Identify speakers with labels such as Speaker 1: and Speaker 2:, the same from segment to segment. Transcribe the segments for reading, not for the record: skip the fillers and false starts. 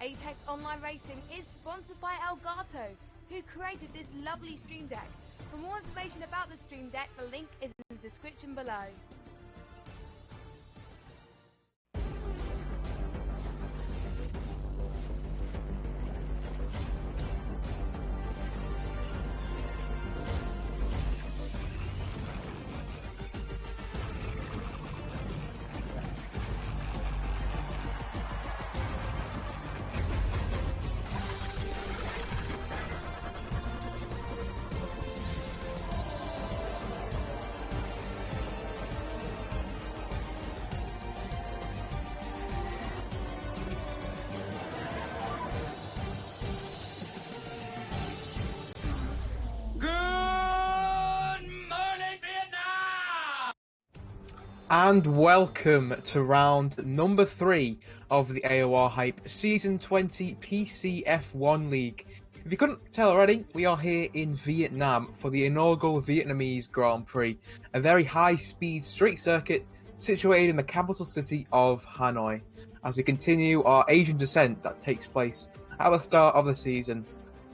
Speaker 1: Apex Online Racing is sponsored by Elgato, who created this lovely stream deck. For more information about the stream deck, the link is in the description below.
Speaker 2: And welcome to round number 3 of the AOR Hype Season 20 PC F1 League. If you couldn't tell already, we are here in Vietnam for the inaugural Vietnamese Grand Prix, a very high-speed street circuit situated in the capital city of Hanoi, as we continue our Asian descent that takes place at the start of the season.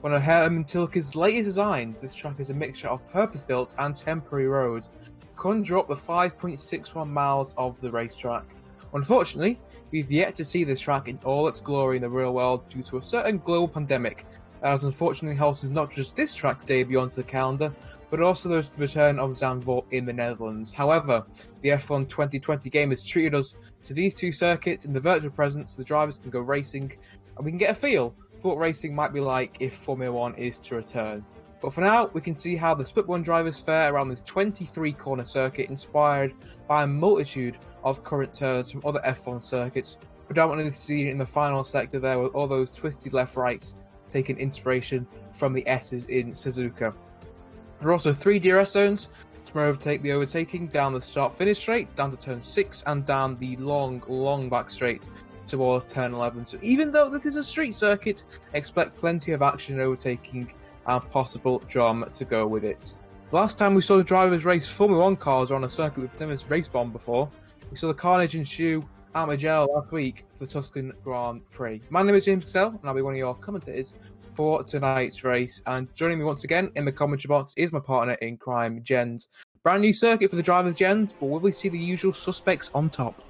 Speaker 2: One of Herman Tilke's latest designs, this track is a mixture of purpose-built and temporary roads, conjure up the 5.61 miles of the racetrack. Unfortunately, we've yet to see this track in all its glory in the real world due to a certain global pandemic that has unfortunately halted not just this track's debut onto the calendar, but also the return of Zandvoort in the Netherlands. However, the F1 2020 game has treated us to these two circuits in the virtual presence so the drivers can go racing, and we can get a feel for what racing might be like if Formula 1 is to return. But for now, we can see how the Split 1 drivers fare around this 23-corner circuit inspired by a multitude of current turns from other F1 circuits, predominantly seen in the final sector there with all those twisted left-rights taking inspiration from the S's in Suzuka. There are also 3 DRS zones to overtake the overtaking down the start-finish straight, down to turn 6 and down the long back straight towards turn 11. So even though this is a street circuit, expect plenty of action and overtaking and possible drama to go with it. Last time we saw the drivers race Formula 1 cars on a circuit we've never raced on before, we saw the carnage ensue at Mugello last week for the Tuscan Grand Prix. My name is James Costello, and I'll be one of your commentators for tonight's race. And joining me once again in the commentary box is my partner in crime, Jens. Brand new circuit for the drivers, Jens, but will we see the usual suspects on top?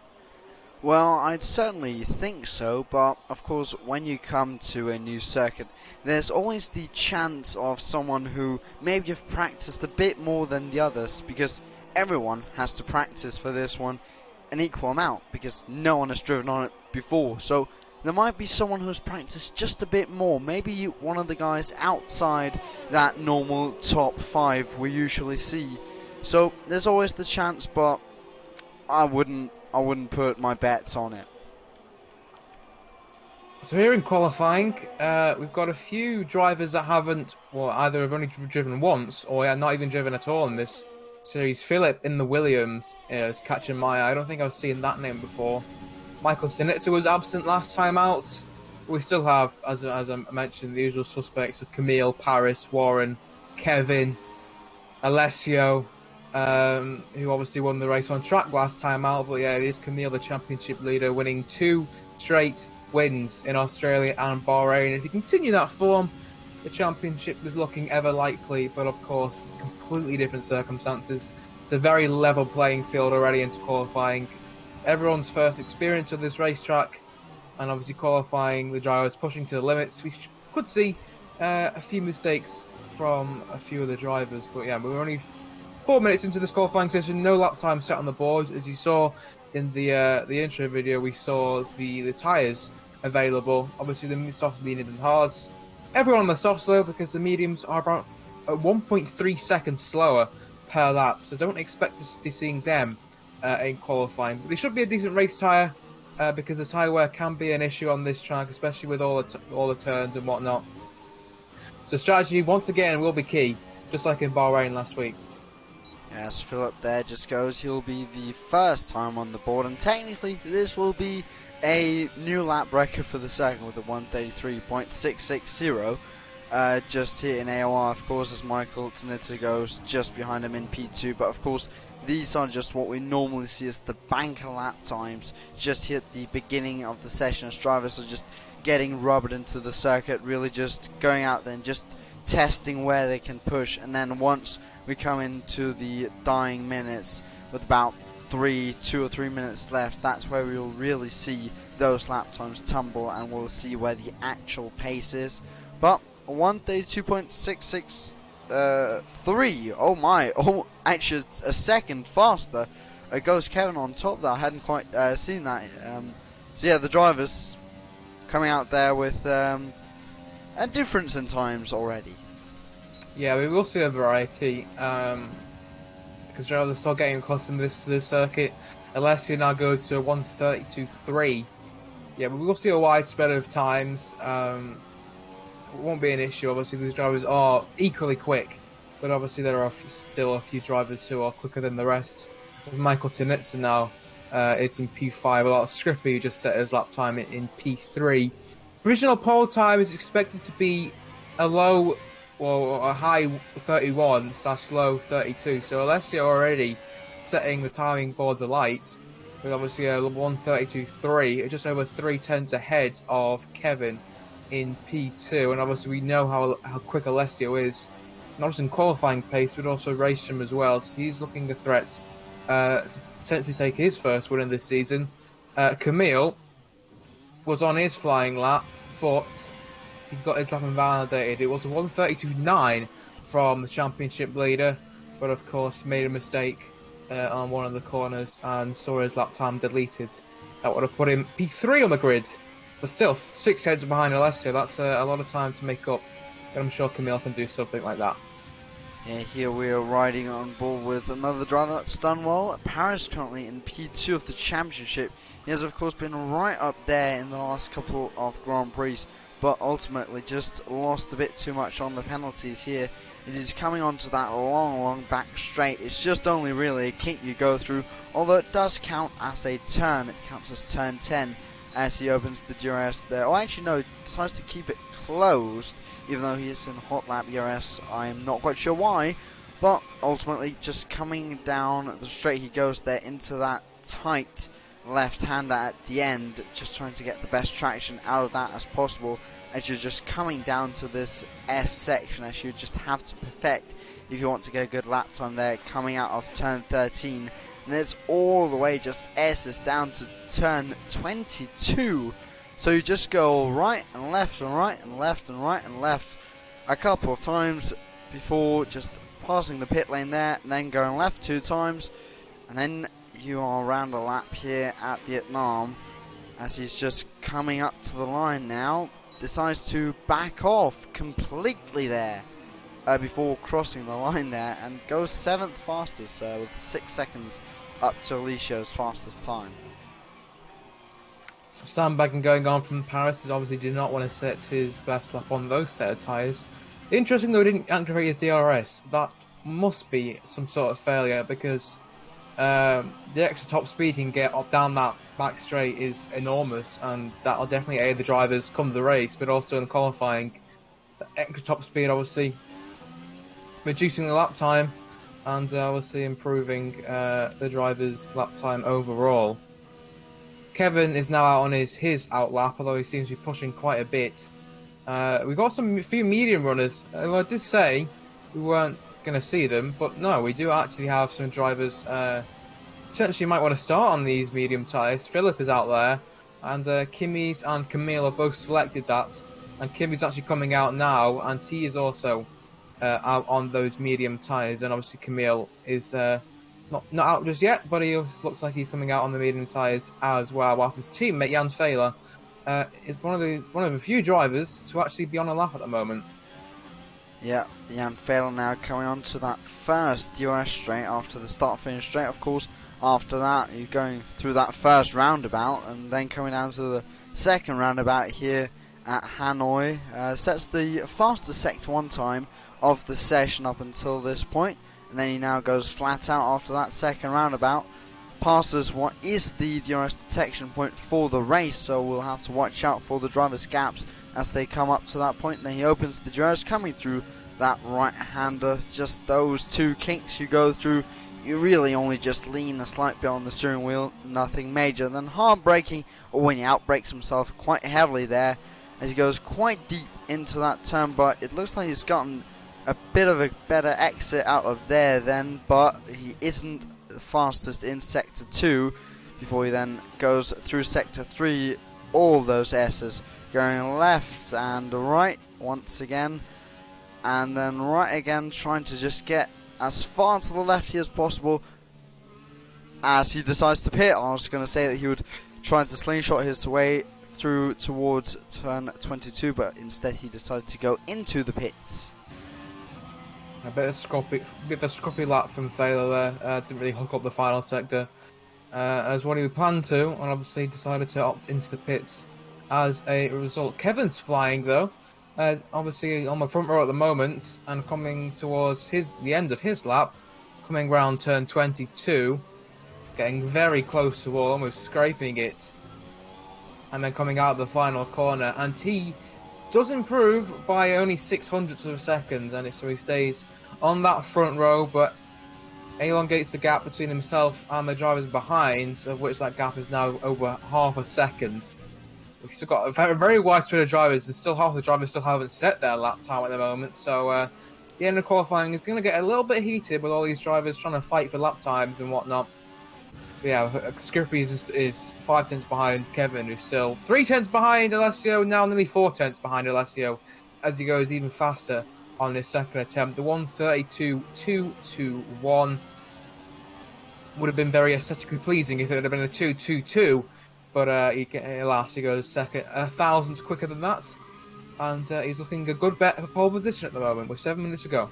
Speaker 3: Well, I'd certainly think so, but of course when you come to a new circuit, there's always the chance of someone who maybe have practiced a bit more than the others, because everyone has to practice for this one an equal amount, because no one has driven on it before. So there might be someone who's practiced just a bit more, maybe one of the guys outside that normal top 5 we usually see. So there's always the chance, but I wouldn't put my bets on it.
Speaker 2: So here in qualifying, we've got a few drivers that haven't, well, either have only driven once or are not even driven at all in this series. Philip in the Williams is catching my eye. I don't think I've seen that name before. Michael Sinitzer was absent last time out. We still have, as I mentioned, the usual suspects of Camille, Paris, Warren, Kevin, Alessio, who obviously won the race on track last time out, but yeah, it is Camille, the championship leader, winning 2 straight wins in Australia and Bahrain. If you continue that form, the championship is looking ever likely, but of course, completely different circumstances. It's a very level playing field already into qualifying. Everyone's first experience of this racetrack, and obviously qualifying, the drivers pushing to the limits. We could see a few mistakes from a few of the drivers, but yeah, we're only 4 minutes into this qualifying session, no lap time set on the board. As you saw in the intro video, we saw the tyres available. Obviously the softs, mediums and hards. Everyone on the softs though, because the mediums are about 1.3 seconds slower per lap, so don't expect to be seeing them in qualifying. But they should be a decent race tyre, because the tyre wear can be an issue on this track, especially with all the turns and whatnot. So strategy once again will be key, just like in Bahrain last week.
Speaker 3: As Philip there just goes, he'll be the first time on the board, and technically this will be a new lap record for the second with a 1:33.660. just here in AOR, of course, as Michael Tanita goes just behind him in P2. But of course, these are just what we normally see as the banker lap times, just here at the beginning of the session, as drivers are just getting rubbered into the circuit, really just going out there and just testing where they can push. And then once we come into the dying minutes with about 2 or 3 minutes left, that's where we'll really see those lap times tumble, and we'll see where the actual pace is. But 132.663, oh my, actually a second faster goes Kevin on top there. I hadn't quite seen that. So yeah, the drivers coming out there with a difference in times already.
Speaker 2: Yeah, we will see a variety, because drivers are still getting accustomed to this circuit. Alessio now goes to a 132.3. Yeah, but we will see a wide spread of times. It won't be an issue, obviously. These drivers are equally quick, but obviously there are still a few drivers who are quicker than the rest. With Michael Tanitsa now, it's in P5, a lot of Scrippy who just set his lap time in P3. Original pole time is expected to be a high 31/low 32, so Alessio already setting the timing boards alight, with obviously a 132.3, just over 3/10 ahead of Kevin in P2, and obviously we know how quick Alessio is, not just in qualifying pace but also race trim as well, so he's looking a threat to potentially take his first win in this season. Camille was on his flying lap, but he got his lap invalidated. It was a 132.9 from the championship leader, but of course made a mistake on one of the corners and saw his lap time deleted. That would have put him P3 on the grid. But still, 6 heads behind Alessio, that's a lot of time to make up. But I'm sure Camille can do something like that.
Speaker 3: Yeah, here we are riding on board with another driver that's done well. Paris currently in P2 of the championship. He has of course been right up there in the last couple of Grand Prix, but ultimately just lost a bit too much on the penalties here. It is coming onto that long back straight. It's just only really a kink you go through, although it does count as a turn. It counts as turn 10. As he opens the DRS there. Oh, actually no, decides to keep it closed, even though he is in hot lap DRS. I'm not quite sure why, but ultimately just coming down the straight he goes there into that tight left-hander at the end, just trying to get the best traction out of that as possible, as you're just coming down to this S section, as you just have to perfect if you want to get a good lap time there, coming out of turn 13. And it's all the way just S's down to turn 22. So you just go right and left and right and left and right and left a couple of times before just passing the pit lane there, and then going left 2 times, and then you are around a lap here at Vietnam, as he's just coming up to the line now, decides to back off completely there before crossing the line there, and goes 7th fastest with 6 seconds up to Alessio's fastest time.
Speaker 2: So sandbagging going on from Paris, he obviously did not want to set his best lap on those set of tyres. Interesting though, he didn't activate his DRS. That must be some sort of failure, because the extra top speed he can get up down that back straight is enormous, and that'll definitely aid the drivers come the race, but also in qualifying. The extra top speed obviously reducing the lap time, and obviously improving the driver's lap time overall. Kevin is now out on his out lap, although he seems to be pushing quite a bit. We've got a few medium runners. I did say we weren't going to see them, but no, we do actually have some drivers potentially might want to start on these medium tyres. Philip is out there, and Kimmy's and Camille have both selected that, and Kimmy's actually coming out now, and he is also out on those medium tyres, and obviously Camille is not out just yet, but he looks like he's coming out on the medium tyres as well, whilst his teammate Jan Fehler is one of the few drivers to actually be on a lap at the moment.
Speaker 3: Yeah, Jan Fehler now coming on to that first DRS straight after the start-finish straight. Of course, after that you're going through that first roundabout, and then coming down to the second roundabout here at Hanoi. Sets the fastest Sector 1 time of the session up until this point, and then he now goes flat out after that second roundabout, passes what is the DRS detection point for the race, so we'll have to watch out for the driver's gaps as they come up to that point. Then he opens the doors, coming through that right-hander. Just those two kinks you go through. You really only just lean a slight bit on the steering wheel, nothing major. Then hard braking, or when he outbrakes himself quite heavily there, as he goes quite deep into that turn, but it looks like he's gotten a bit of a better exit out of there then, but he isn't the fastest in Sector 2, before he then goes through Sector 3, all those S's, going left and right once again, and then right again, trying to just get as far to the left as possible as he decides to pit. I was going to say that he would try to slingshot his way through towards turn 22, but instead he decided to go into the pits.
Speaker 2: A bit of a scruffy lap from Thaler there. Didn't really hook up the final sector as what he planned to, and obviously decided to opt into the pits as a result. Kevin's flying though, obviously on the front row at the moment, and coming towards the end of his lap, coming round turn 22, getting very close to wall, almost scraping it, and then coming out of the final corner, and he does improve by only 0.06 of a second, and so he stays on that front row, but elongates the gap between himself and the drivers behind, of which that gap is now over half a second. We've still got a very wide spread of drivers, and still half the drivers still haven't set their lap time at the moment, so the end of qualifying is going to get a little bit heated with all these drivers trying to fight for lap times and whatnot. But yeah, Skrippy is 5 tenths behind Kevin, who's still 3 tenths behind Alessio, now nearly 4 tenths behind Alessio, as he goes even faster on his second attempt. The 1:32.221 would have been very aesthetically pleasing if it would have been a 2:22, but alas, he goes second, 1,000 quicker than that, and he's looking a good bet for pole position at the moment with 7 minutes to go.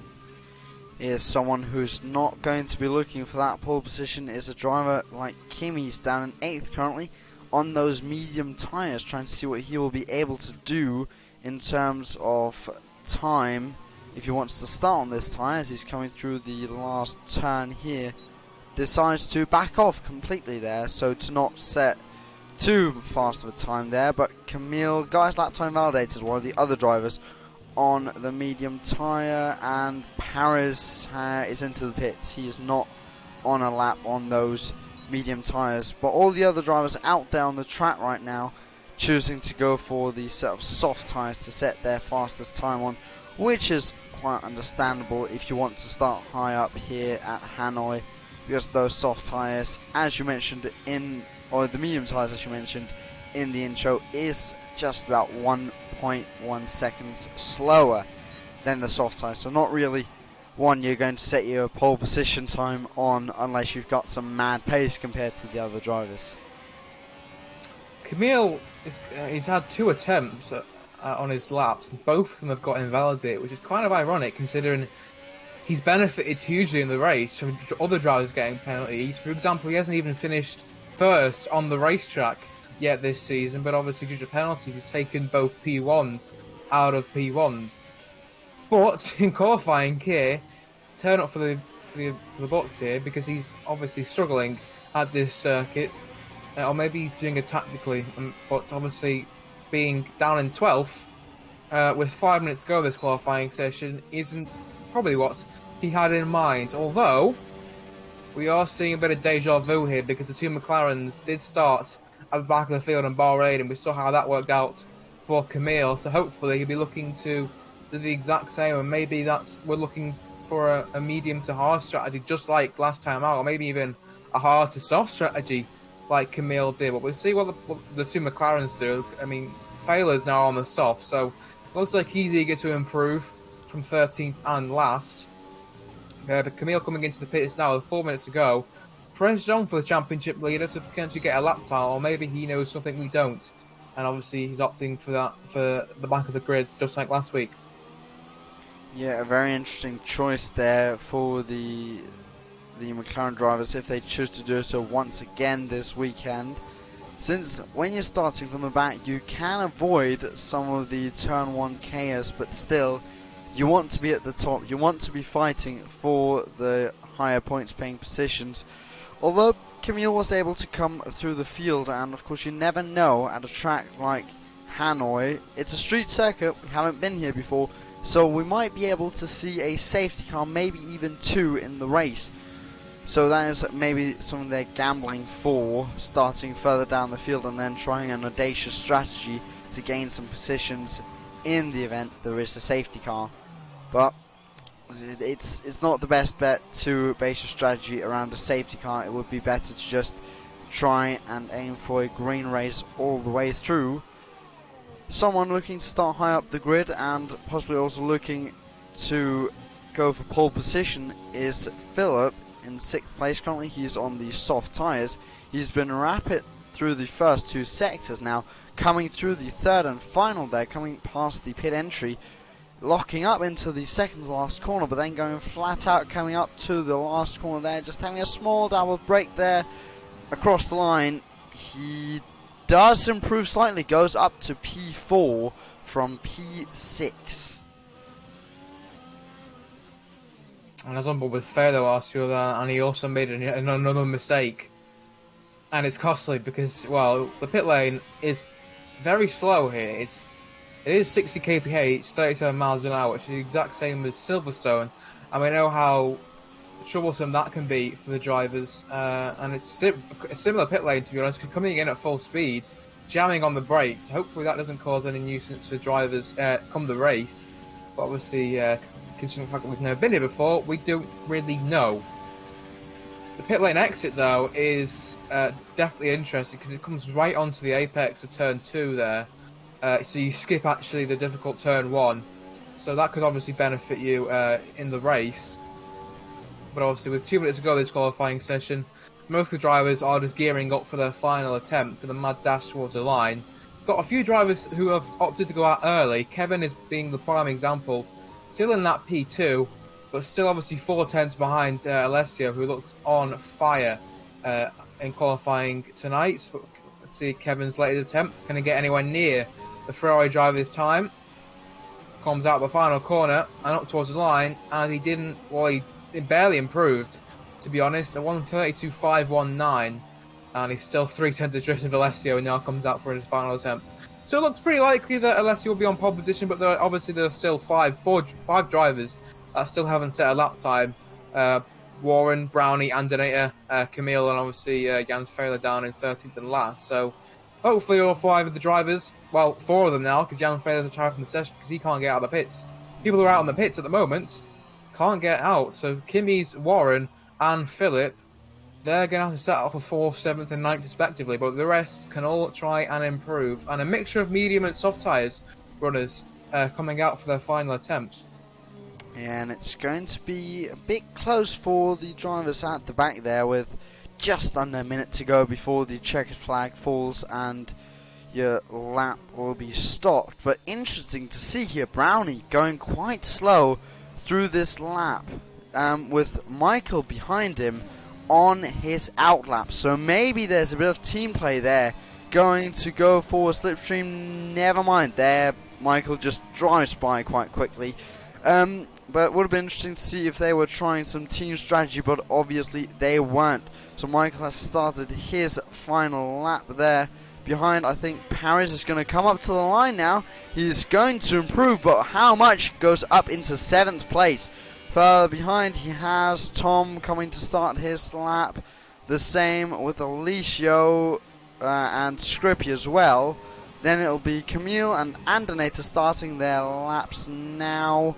Speaker 3: Is someone who's not going to be looking for that pole position is a driver like Kimi's down in 8th currently on those medium tyres, trying to see what he will be able to do in terms of time if he wants to start on this tyre, as he's coming through the last turn here. Decides to back off completely there, so to not set too fast of a time there, but Camille got his lap time validated, one of the other drivers on the medium tyre, and Paris is into the pits. He is not on a lap on those medium tyres, but all the other drivers out there on the track right now choosing to go for the set of soft tyres to set their fastest time on, which is quite understandable if you want to start high up here at Hanoi, because those soft tyres, as you mentioned or the medium tyres as you mentioned in the intro, is just about 1.1 seconds slower than the soft tyres, so not really one you're going to set your pole position time on unless you've got some mad pace compared to the other drivers.
Speaker 2: Camille, he's had 2 attempts on his laps, and both of them have got invalidated, which is kind of ironic considering he's benefited hugely in the race from other drivers getting penalties. For example, he hasn't even finished first on the racetrack yet this season, but obviously due to penalties he's taken both P1s out of P1s. But in qualifying here, turn up for the box here, because he's obviously struggling at this circuit, or maybe he's doing it tactically, but obviously being down in 12th with 5 minutes to go this qualifying session isn't probably what he had in mind, although we are seeing a bit of deja vu here, because the 2 McLarens did start at the back of the field in Bahrain, and we saw how that worked out for Camille, so hopefully he'll be looking to do the exact same, and maybe we're looking for a medium to hard strategy, just like last time out, or maybe even a hard to soft strategy like Camille did. But we'll see what the 2 McLarens do. I mean, Failer's now on the soft, so looks like he's eager to improve from 13th and last. But Camille coming into the pits now with 4 minutes to go. Press on for the championship leader to potentially get a lap time, or maybe he knows something we don't, and obviously he's opting for the back of the grid, just like last week.
Speaker 3: Yeah, a very interesting choice there for the McLaren drivers if they choose to do so once again this weekend, since when you're starting from the back you can avoid some of the turn 1 chaos, but still you want to be at the top, you want to be fighting for the higher points paying positions. Although Camille was able to come through the field, and of course you never know at a track like Hanoi. It's a street circuit, we haven't been here before, so we might be able to see a safety car, maybe even 2 in the race. So that is maybe something they're gambling for, starting further down the field and then trying an audacious strategy to gain some positions in the event there is a safety car. But it's not the best bet to base your strategy around a safety car. It would be better to just try and aim for a green race all the way through. Someone looking to start high up the grid and possibly also looking to go for pole position is Philip in 6th place currently. He's on the soft tyres. He's been rapid through the first 2 sectors now, coming through the 3rd and final there, coming past the pit entry, locking up into the second to last corner, but then going flat out, coming up to the last corner there, just having a small double brake there across the line. He does improve slightly, goes up to P4 from P6.
Speaker 2: And I was on board with Felo last year, and he also made another mistake. And it's costly because, well, the pit lane is very slow here. It is 60 kph, 37 miles an hour, which is the exact same as Silverstone. And we know how troublesome that can be for the drivers. And it's a similar pit lane, to be honest, because coming in at full speed, jamming on the brakes, hopefully that doesn't cause any nuisance for drivers come the race. But obviously, considering the fact that we've never been here before, we don't really know. The pit lane exit, though, is definitely interesting because it comes right onto the apex of turn 2 there. So you skip actually the difficult turn 1. So that could obviously benefit you in the race. But obviously with 2 minutes to go this qualifying session, most of the drivers are just gearing up for their final attempt for the mad dash towards the line. Got a few drivers who have opted to go out early. Kevin is being the prime example. Still in that P2, but still obviously 4 tenths behind Alessio, who looks on fire in qualifying tonight. So let's see Kevin's latest attempt. Can he get anywhere near the Ferrari driver's time? Comes out the final corner and up towards the line, and he didn't, well, he barely improved, to be honest. A 1:32.519, and he's still 3 tenths adrift of Alessio, and now comes out for his final attempt. So it looks pretty likely that Alessio will be on pole position, but there are still five drivers that still haven't set a lap time. Warren, Brownie, Andonata, Camille, and obviously Jan Fehler down in 13th and last. So hopefully all 5 of the drivers, well, 4 of them now, because Jan Fehler's retired from the session because he can't get out of the pits. People who are out in the pits at the moment can't get out. So Kimmy's, Warren, and Philip, they're going to have to set up for 4th, 7th and 9th respectively, but the rest can all try and improve. And a mixture of medium and soft tyres runners coming out for their final attempts.
Speaker 3: And it's going to be a bit close for the drivers at the back there, with just under a minute to go before the checkered flag falls and your lap will be stopped. But interesting to see here, Brownie going quite slow through this lap, with Michael behind him on his outlap. So maybe there's a bit of team play there, going to go for a slipstream. Never mind, there Michael just drives by quite quickly. But it would have been interesting to see if they were trying some team strategy, but obviously they weren't. So Michael has started his final lap there. Behind, I think Paris is going to come up to the line now. He's going to improve, but how much? Goes up into 7th place. Further behind, he has Tom coming to start his lap. The same with Alicio and Scrippy as well. Then it'll be Camille and Andonata starting their laps now.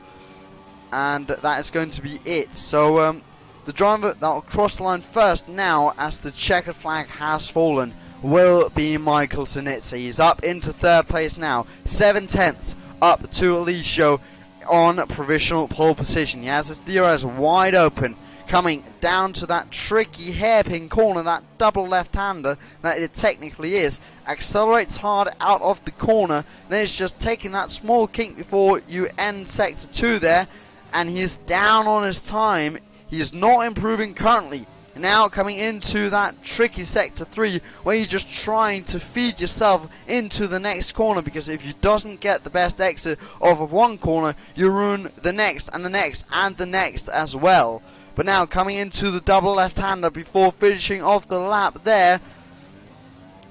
Speaker 3: And that is going to be it. So the driver that will cross the line first now, as the checkered flag has fallen, will be Michael Sinitsa. He's up into 3rd place now. 7 tenths up to Alicio on provisional pole position. He has his DRS wide open, coming down to that tricky hairpin corner, that double left-hander that it technically is. Accelerates hard out of the corner, then it's just taking that small kink before you end sector 2 there, and he's down on his time. He is not improving currently. Now coming into that tricky sector 3, where you're just trying to feed yourself into the next corner, because if you doesn't get the best exit of one corner, you ruin the next and the next and the next as well. But now coming into the double left-hander before finishing off the lap there,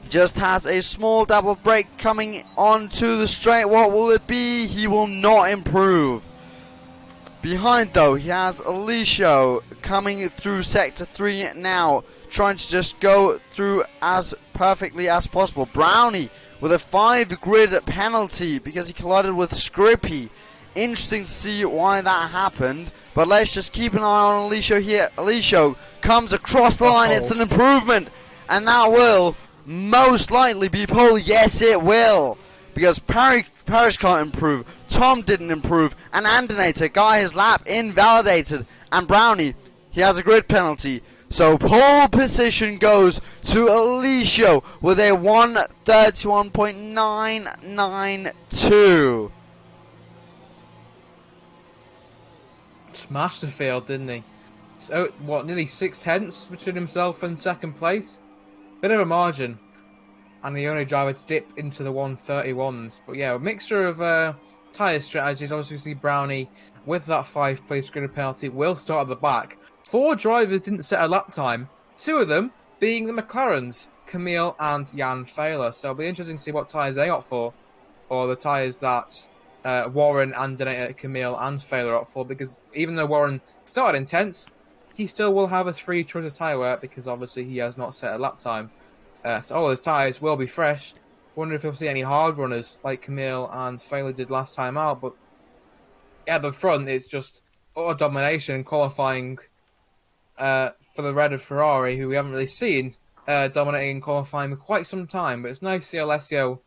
Speaker 3: Just has a small double brake coming onto the straight. What will it be? He will not improve. Behind though, he has Alicio coming through sector 3 now, trying to just go through as perfectly as possible. Brownie with a 5 grid penalty because he collided with Scrippy. Interesting to see why that happened, but let's just keep an eye on Alicio here. Alicio comes across the line. It's an improvement, and that will most likely be pole. Yes, it will, because Parrish can't improve, Tom didn't improve, and Andinator got his lap invalidated, and Brownie, he has a grid penalty. So pole position goes to Alicio with a 1:31.992.
Speaker 2: Smashed the field, didn't he? So, what, nearly 6/10 between himself and second place? Bit of a margin. And the only driver to dip into the 1:31s. But yeah, a mixture of tyre strategies. Obviously, Brownie, with that 5-place grid penalty, will start at the back. 4 drivers didn't set a lap time. 2 of them being the McLarens, Camille and Jan Failer. So it'll be interesting to see what tyres they opt for. Or the tyres that Warren, Andinator, Camille and Failer opt for. Because even though Warren started in 10th, he still will have a free choice of tyre wear because obviously he has not set a lap time. So all his tyres will be fresh. Wonder if we'll see any hard runners like Camille and Failer did last time out. But yeah, the front it's just utter domination qualifying for the red of Ferrari, who we haven't really seen dominating in qualifying for quite some time. But it's nice to see Alessio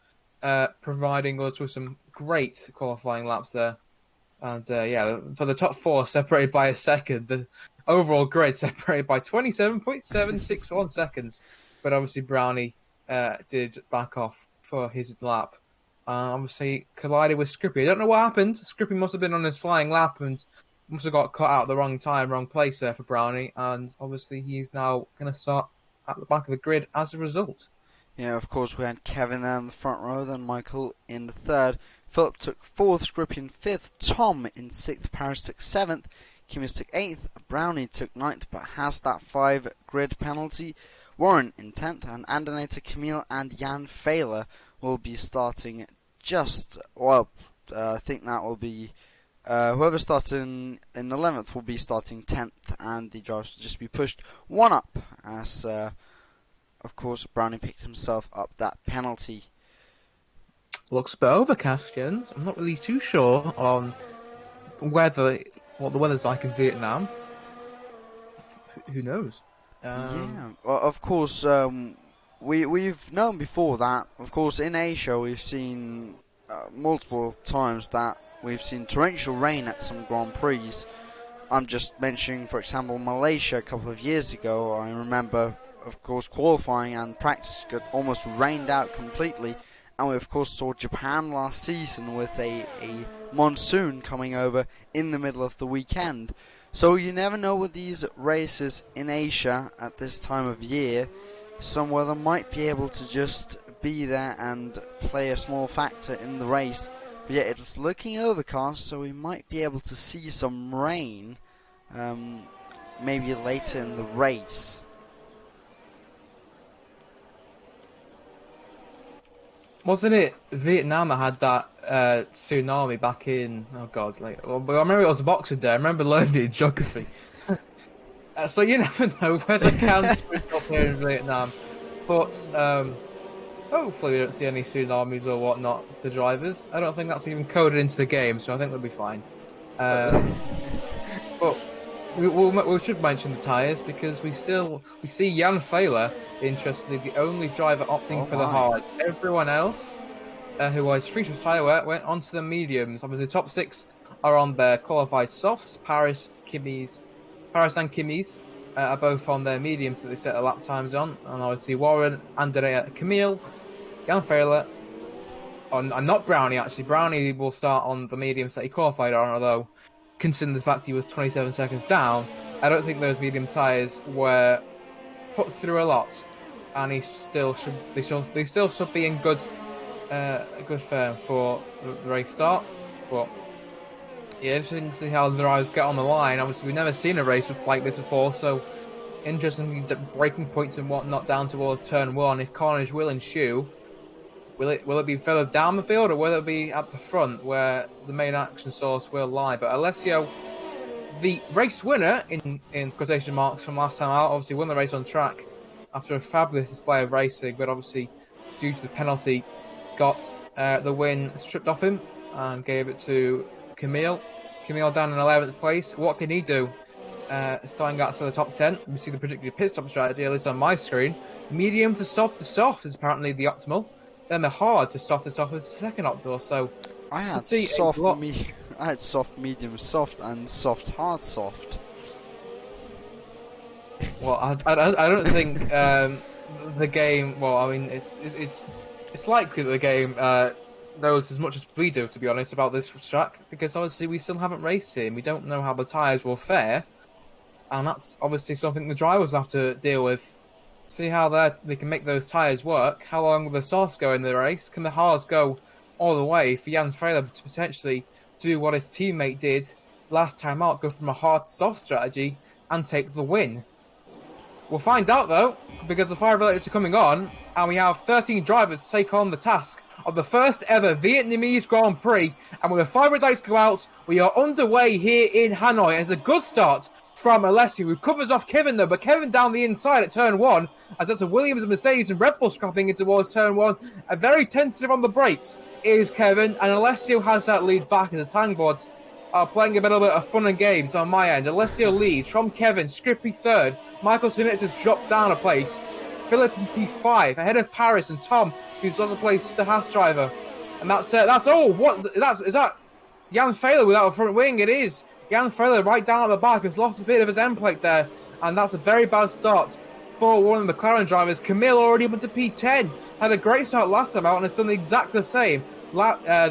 Speaker 2: providing us with some great qualifying laps there. And yeah, for the top 4 separated by a second, the overall grid separated by 27.761 seconds. But obviously Brownie did back off for his lap. Obviously collided with Scrippy. I don't know what happened. Scrippy must have been on his flying lap and must have got caught out the wrong time, wrong place there for Brownie. And obviously he's now going to start at the back of the grid as a result.
Speaker 3: Yeah, of course we had Kevin there in the front row, then Michael in the 3rd. Philip took 4th, Scrippy in 5th, Tom in 6th, Paris took 7th, Kimmins took 8th, Brownie took 9th but has that 5 grid penalty. Warren in 10th, and Andinator, Camille and Jan Failer will be starting just, well, I think that will be, whoever starts in 11th will be starting 10th, and the drivers will just be pushed 1 up, as, of course, Brownie picked himself up that penalty.
Speaker 2: Looks a bit overcast, Jens. I'm not really too sure on what the weather's like in Vietnam. Who knows?
Speaker 3: Yeah, well, of course, we've known before that. Of course, in Asia, we've seen multiple times that we've seen torrential rain at some Grand Prix. I'm just mentioning, for example, Malaysia a couple of years ago. I remember, of course, qualifying and practice got almost rained out completely. And we, of course, saw Japan last season with a monsoon coming over in the middle of the weekend. So you never know with these races in Asia at this time of year. Some weather might be able to just be there and play a small factor in the race. But yet it's looking overcast, so we might be able to see some rain maybe later in the race.
Speaker 2: Wasn't it Vietnam that had that tsunami back in, oh god, like, well, I remember it was Boxing Day. I remember learning it in geography. So you never know whether can spring up here in Vietnam. But hopefully we don't see any tsunamis or whatnot for the drivers. I don't think that's even coded into the game, so I think we'll be fine. But we should mention the tyres because we see Jan Failer, interestingly, the only driver opting for the hard. Everyone else who was free to tyre wear went onto the mediums. Obviously, the top 6 are on their qualified softs. Paris and Kimmies are both on their mediums that they set their lap times on. And obviously, Warren, Andrea, Camille, Jan Failer, and not Brownie actually. Brownie will start on the mediums that he qualified on, although considering the fact he was 27 seconds down, I don't think those medium tyres were put through a lot, and they still should be in good form for the race start. But yeah, interesting to see how the drivers get on the line. Obviously, we've never seen a race like this before, so interestingly, breaking points and whatnot down towards turn 1. If carnage will ensue, will it be further down the field, or will it be at the front where the main action source will lie? But Alessio, the race winner in quotation marks from last time out, obviously won the race on track after a fabulous display of racing, but obviously due to the penalty, got the win stripped off him and gave it to Camille. Camille down in 11th place. What can he do? Starting out to the top 10. We see the predicted pit stop strategy, at least on my screen. Medium to soft is apparently the optimal. Then the hard to soft is the second optimal. So
Speaker 3: I had I had soft, medium, soft, and soft, hard, soft.
Speaker 2: Well, I don't think the game. Well, I mean, it's likely that the game knows as much as we do, to be honest, about this track, because obviously we still haven't raced it and we don't know how the tyres will fare, and that's obviously something the drivers have to deal with. See how they can make those tyres work. How long will the softs go in the race? Can the hards go all the way for Jan Freyler to potentially do what his teammate did last time out, go from a hard to soft strategy and take the win? We'll find out though, because the 5 relatives are coming on, and we have 13 drivers to take on the task of the first ever Vietnamese Grand Prix. And when the 5 red lights go out, we are underway here in Hanoi. And it's a good start from Alessio, who covers off Kevin though, but Kevin down the inside at turn 1, as that's a Williams, Mercedes and Red Bull scrapping in towards turn 1. A very tentative on the brakes is Kevin, and Alessio has that lead back as the time boards are playing a little bit of fun and games on my end. Alessio leads from Kevin, Scrippy third, Michael Sinitz has dropped down a place, Philip in P5, ahead of Paris and Tom, who's lost a place to the Haas driver. And that's all. Is that Jan Freyler without a front wing? It is. Jan Freyler right down at the back has lost a bit of his end plate there, and that's a very bad start for one of the McLaren drivers. Camille already up into P10, had a great start last time out and has done exactly the same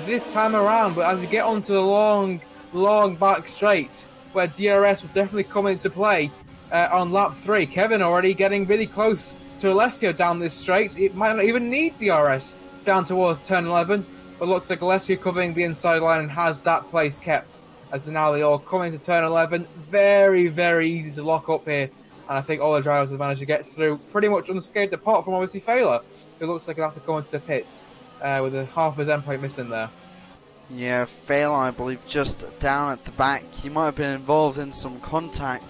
Speaker 2: this time around, but as we get onto the long back straight, where DRS will definitely come into play on lap 3. Kevin already getting really close to Alessio down this straight. It might not even need DRS down towards turn 11, but looks like Alessio covering the inside line and has that place kept. As now they all come into turn 11. Very, very easy to lock up here. And I think all the drivers have managed to get through pretty much unscathed, apart from obviously Freyler, who looks like he'll have to go into the pits with half his end plate missing there.
Speaker 3: Yeah, Freyler, I believe, just down at the back. He might have been involved in some contact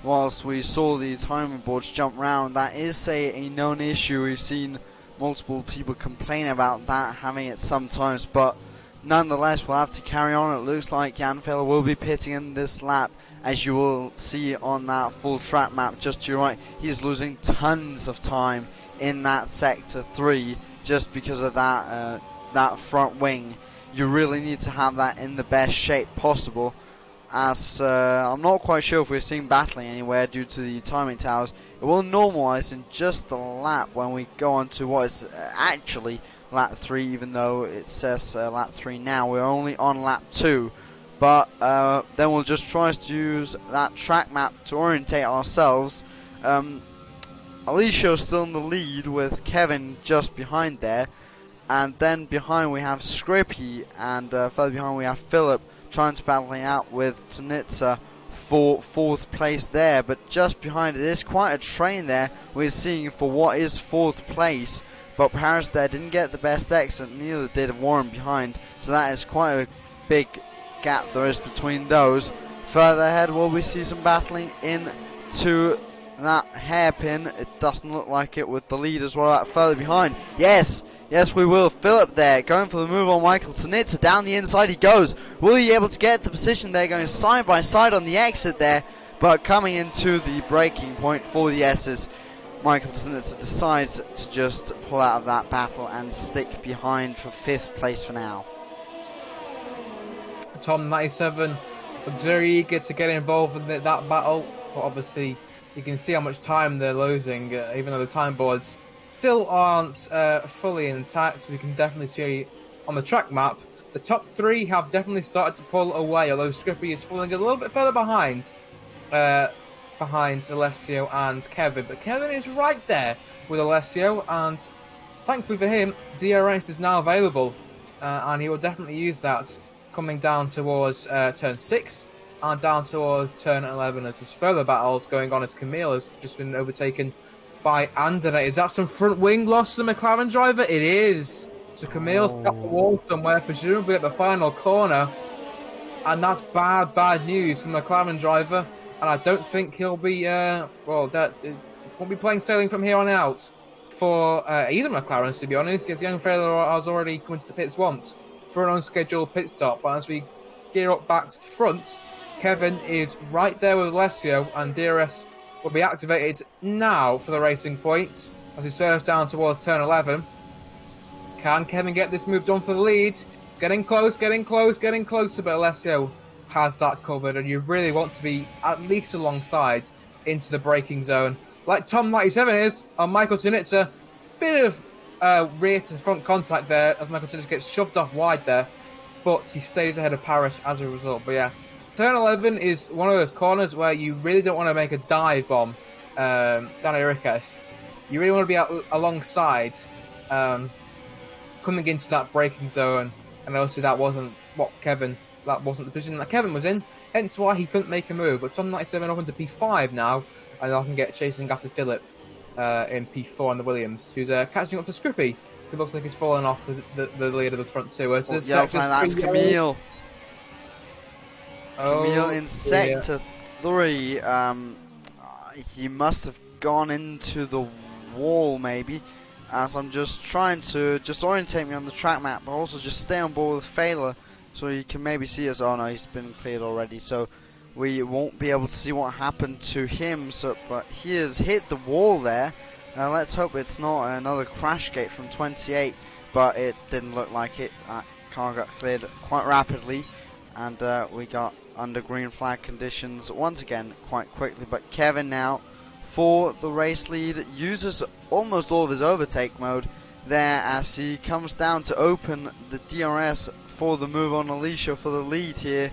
Speaker 3: whilst we saw the timing boards jump round. That is a known issue. We've seen multiple people complain about that, having it sometimes, but nonetheless, we'll have to carry on. It looks like Jan Freyler will be pitting in this lap, as you will see on that full track map just to your right. He's losing tons of time in that sector 3 just because of that front wing. You really need to have that in the best shape possible, as I'm not quite sure if we're seeing battling anywhere due to the timing towers. It will normalise in just a lap when we go on to what is actually lap 3, even though it says lap 3 now. We're only on lap 2, but then we'll just try to use that track map to orientate ourselves. Alessio's still in the lead with Kevin just behind there, and then behind we have Scrippy, and further behind we have Philip trying to battle out with Tanitsa for 4th place there. But just behind it is quite a train there we're seeing for what is 4th place. But Paris there didn't get the best exit, neither did Warren behind, so that is quite a big gap there is between those. Further ahead, will we see some battling into that hairpin? It doesn't look like it with the lead as well. Further behind, yes we will. Philip there going for the move on Michael Tanitsa. Down the inside he goes. Will he be able to get the position there, going side by side on the exit there, but coming into the braking point for the S's. Michael Tanitsa decides to just pull out of that battle and stick behind for 5th place for now.
Speaker 2: Tom 97 was very eager to get involved in that battle, but obviously you can see how much time they're losing, even though the time boards still aren't fully intact. We can definitely see on the track map the top 3 have definitely started to pull away, although Scrippy is falling a little bit further behind Alessio and Kevin, but Kevin is right there with Alessio, and thankfully for him, DRS is now available, and he will definitely use that coming down towards turn 6, and down towards turn 11 as there's further battles going on as Camille has just been overtaken by Anderna. Is that some front wing loss to the McLaren driver? It is. So Camille's got the wall somewhere, presumably at the final corner. And that's bad news for the McLaren driver. And I don't think he'll be, won't be playing sailing from here on out for either McLarens, to be honest. Yes, young fella has already come into the pits once for an unscheduled pit stop. But as we gear up back to the front, Kevin is right there with Alessio, and DRS will be activated now for the racing points as he serves down towards turn 11. Can Kevin get this move done for the lead? Getting closer, but Alessio has that covered, and you really want to be at least alongside into the braking zone. Like Tom 97 is on Michael Sinitsa. Bit of rear to front contact there as Michael Sinitsa gets shoved off wide there, but he stays ahead of Paris as a result. But yeah, turn 11 is one of those corners where you really don't want to make a dive bomb, Danny Riquez. You really want to be alongside, coming into that braking zone. And obviously that wasn't the position that Kevin was in, hence why he couldn't make a move. But Tom 97 up into P5 now, and I can get chasing after Philip in P4 on the Williams, who's catching up to Scrippy, who looks like he's fallen off the lead of the front two.
Speaker 3: That's Camille. Camille in sector 3. He must have gone into the wall, maybe. As I'm just trying to orientate me on the track map, but also just stay on board with Failer, so you can maybe see us. Oh no, he's been cleared already, so we won't be able to see what happened to him. So, but he has hit the wall there. Let's hope it's not another crash gate from 28, but it didn't look like it. Car got cleared quite rapidly, and we got under green flag conditions once again quite quickly. But Kevin now, for the race lead, uses almost all of his overtake mode there as he comes down to open the DRS for the move on Alicia for the lead here,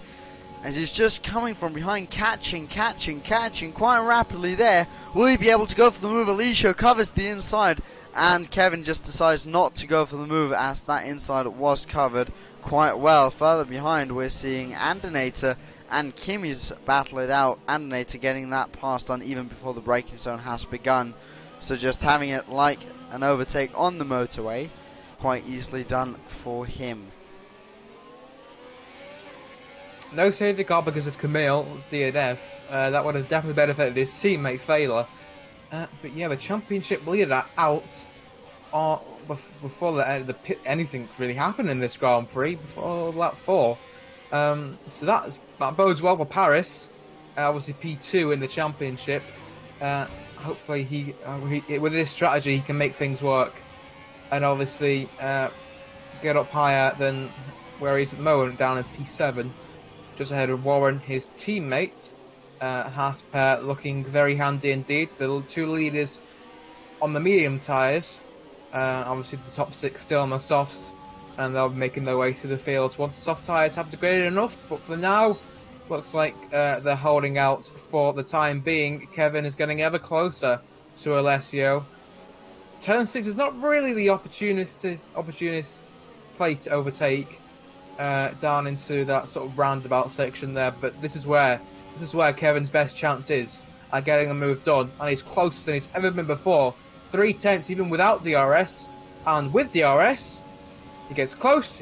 Speaker 3: as he's just coming from behind, catching quite rapidly there. Will he be able to go for the move? Alicia covers the inside, and Kevin just decides not to go for the move as that inside was covered quite well. Further behind, we're seeing Andernator and Kimi's battle it out. Andernator getting that pass done even before the braking zone has begun. So just having it like an overtake on the motorway, quite easily done for him.
Speaker 2: No safety car because of Camille's DNF. That would have definitely benefited his teammate Failer. But yeah, the championship leader out before the pit, anything really happened in this Grand Prix before lap 4. So that bodes well for Paris. Obviously P2 in the championship. Hopefully he with this strategy he can make things work, and obviously get up higher than where he is at the moment, down in P7, just ahead of Warren, his teammates. Haas pair looking very handy indeed. The two leaders on the medium tyres. Obviously the top 6 still on the softs, and they'll be making their way through the field once the soft tyres have degraded enough. But for now, looks like they're holding out for the time being. Kevin is getting ever closer to Alessio. Turn 6 is not really the opportunist place to overtake down into that sort of roundabout section there, but this is where Kevin's best chance is at getting a move done, and he's closer than he's ever been before. 3/10 even without DRS, and with DRS he gets close.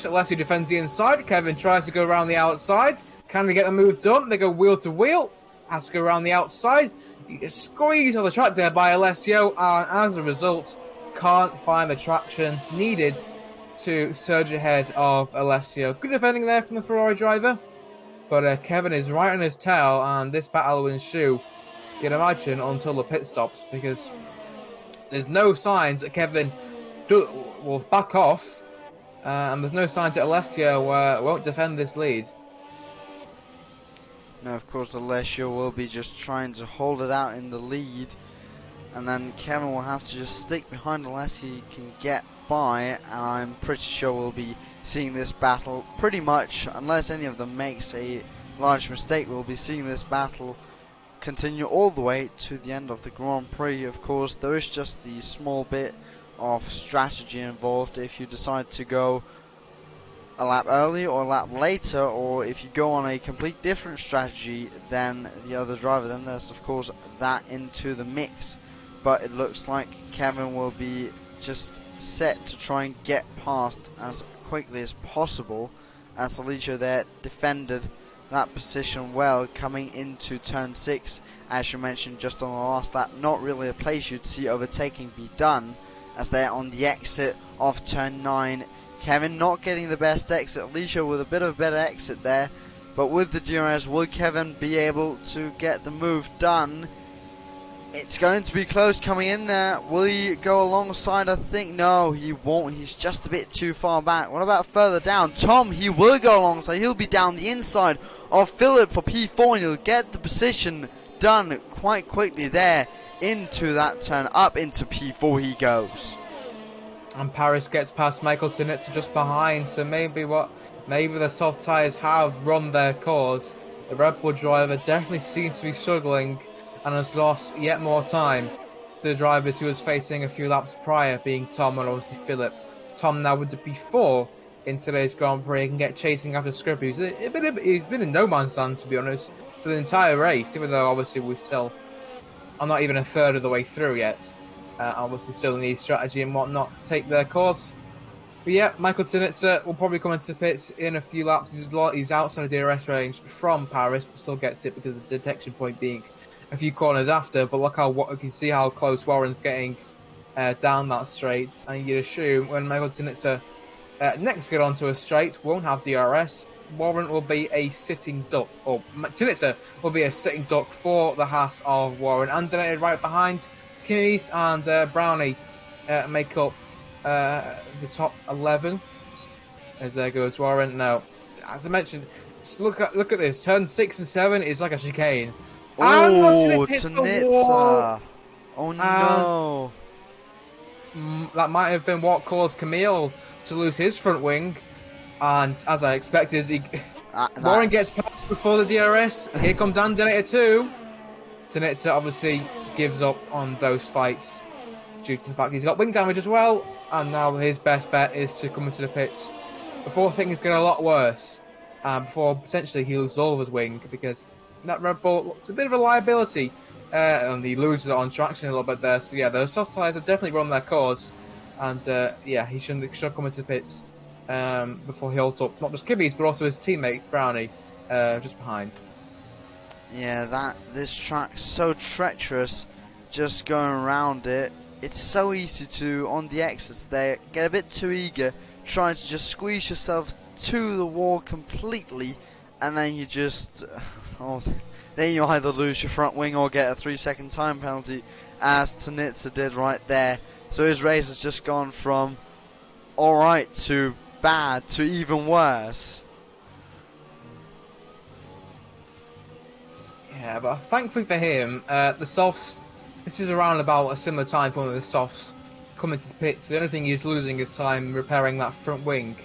Speaker 2: Alessio defends the inside. Kevin tries to go around the outside. Can we get the move done? They go wheel to wheel. Has to go around the outside. He gets squeezed on the track there by Alessio, and as a result, can't find the traction needed to surge ahead of Alessio. Good defending there from the Ferrari driver, but Kevin is right on his tail, and this battle will ensue, you can imagine, until the pit stops, because there's no signs that Kevin will back off, and there's no signs that Alessio won't defend this lead.
Speaker 3: Now, of course, Alessio will be just trying to hold it out in the lead, and then Kevin will have to just stick behind unless he can get by, and I'm pretty sure we'll be seeing this battle pretty much, unless any of them makes a large mistake, we'll be seeing this battle continue all the way to the end of the Grand Prix. Of course, there is just the small bit of strategy involved if you decide to go a lap early or a lap later, or if you go on a complete different strategy than the other driver, then there's of course that into the mix. But it looks like Kevin will be just set to try and get past as quickly as possible, as Alicia there defended that position well coming into turn 6. As you mentioned just on the last lap, not really a place you'd see overtaking be done, as they're on the exit of turn 9. Kevin not getting the best exit, Alicia with a bit of a better exit there, but with the DRS, will Kevin be able to get the move done? It's going to be close coming in there. Will he go alongside? I think no, he won't. He's just a bit too far back. What about further down? Tom, he will go alongside. He'll be down the inside of Philip for P4, and he'll get the position done quite quickly there into that turn. Up into P4 he goes.
Speaker 2: And Paris gets past Michael Tinitz just behind, so maybe the soft tyres have run their course. The Red Bull driver definitely seems to be struggling and has lost yet more time to the drivers who was facing a few laps prior, being Tom and obviously Philip. Tom now with the P4 in today's Grand Prix can get chasing after Scripp, who's he's been in no man's land, to be honest, for the entire race, even though obviously I'm not even a third of the way through yet. Obviously still need strategy and whatnot to take their course. But yeah, Michael Tinitz will probably come into the pits in a few laps. He's outside the DRS range from Paris, but still gets it because of the detection point being a few corners after. But look how you can see how close Warren's getting down that straight. And you'd assume when Michael Tinitz next get onto a straight, won't have DRS, Warren will be a sitting duck, or Tinitz will be a sitting duck for the Haas of Warren. And donated right behind. Keys and Brownie make up the top 11. As there goes Warren. Now, as I mentioned, look at this. Turn 6 and 7 is like a chicane.
Speaker 3: Oh, Tinitz! Oh no!
Speaker 2: That might have been what caused Camille to lose his front wing. And as I expected, Warren gets past before the DRS. Here comes Andonator 2. Tinitz obviously gives up on those fights due to the fact he's got wing damage as well, and now his best bet is to come into the pits before things get a lot worse, before potentially he loses all of his wing, because that Red Bull looks a bit of a liability, and he loses it on traction a little bit there. So yeah, those soft tyres have definitely run their course, and yeah, he should come into the pits before he holds up not just Kibby's but also his teammate Brownie just behind.
Speaker 3: Yeah, this track's so treacherous, just going around it. It's so easy to, on the exits there, get a bit too eager, trying to just squeeze yourself to the wall completely, and then you just, then you either lose your front wing or get a 3-second time penalty, as Tinitz did right there. So his race has just gone from alright to bad to even worse.
Speaker 2: Yeah, but thankfully for him, the softs, this is around about a similar time for one of the softs coming to the pits. The only thing he's losing is time repairing that front wing,